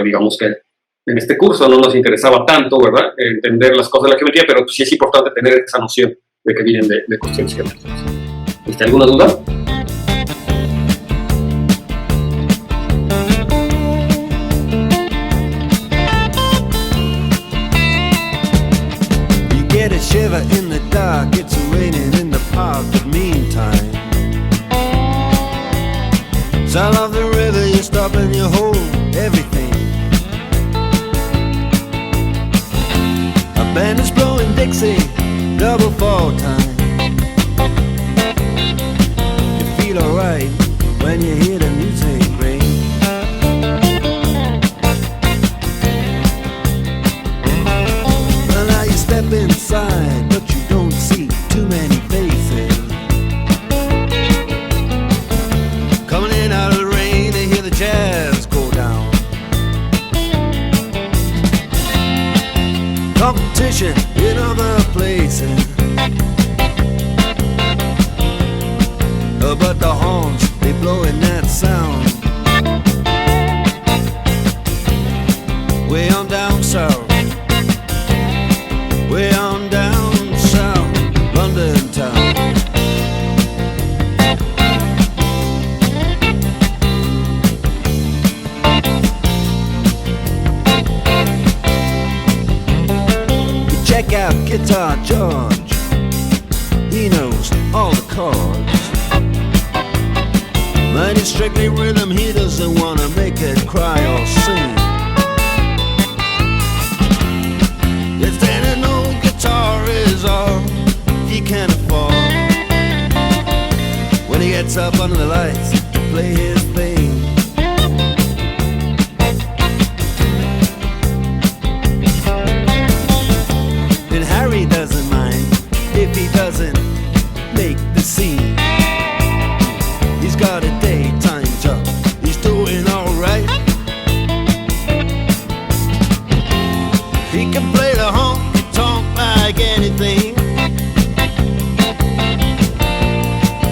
[SPEAKER 1] digamos que en este curso no nos interesaba tanto, ¿verdad?, entender las cosas de la geometría, pero pues sí es importante tener esa noción de que vienen de cuestiones geométricas. ¿Alguna duda?
[SPEAKER 3] Sound of the river, you stop and you hold everything. A band is blowing Dixie, double fall time. You feel alright when you hear the music ring. Well, now you step inside, but you don't see too many faces. Coming in out of the rain, they hear the jazz go down. Competition in other places, but the horns, they blowing that sound. Way on down south, way on down south, London town. You check out Guitar George, he knows all the chords. But it's strictly rhythm, he doesn't wanna make it cry or sing. If then an old guitar is all he can afford, when he gets up under the lights to play his thing. And Harry doesn't mind if he doesn't make the scene. He's got a daytime job, he's doing alright. He can play the honky-tonk like anything,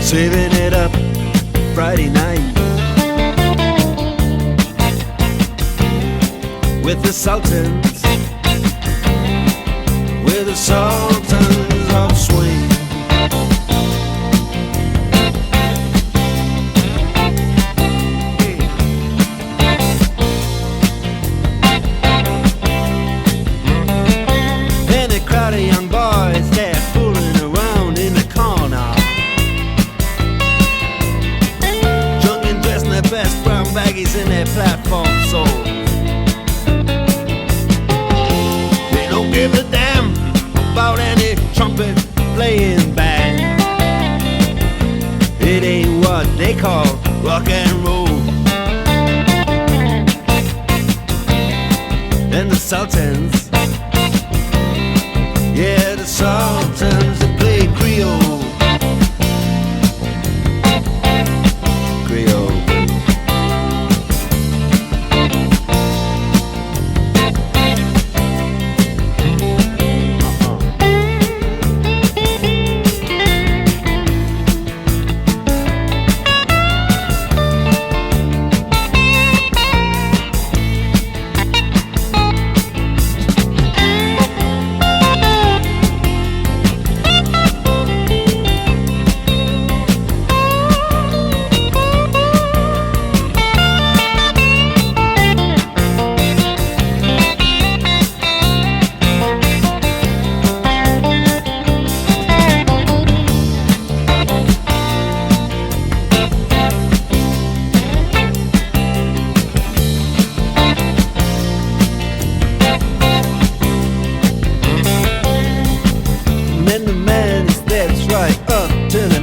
[SPEAKER 3] saving it up Friday night with the Sultans, with the Sultans of Swing. Crowd of young boys, they're fooling around in the corner, drunk and dressed in their best brown baggies in their platform soles. They don't give a damn about any trumpet playing band. It ain't what they call rock and roll. And the Sultans, yeah, the Sultans, they play Creole. Creole.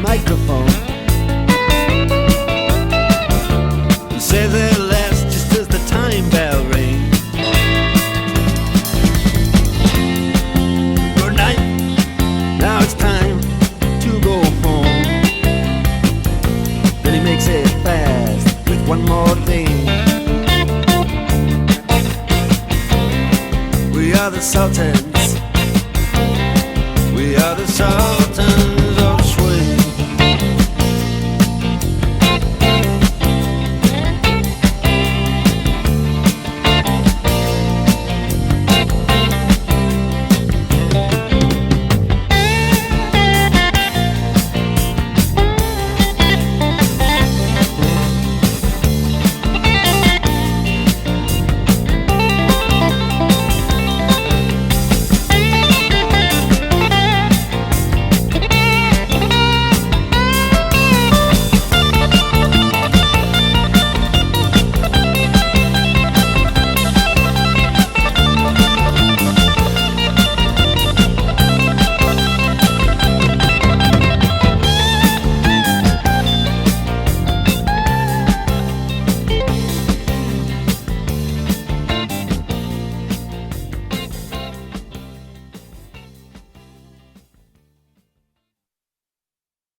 [SPEAKER 3] Microphone says it lasts just as the time bell rings. Good night, now it's time to go home. Then he makes it fast with one more thing. We are the Sultans, we are the Sultans.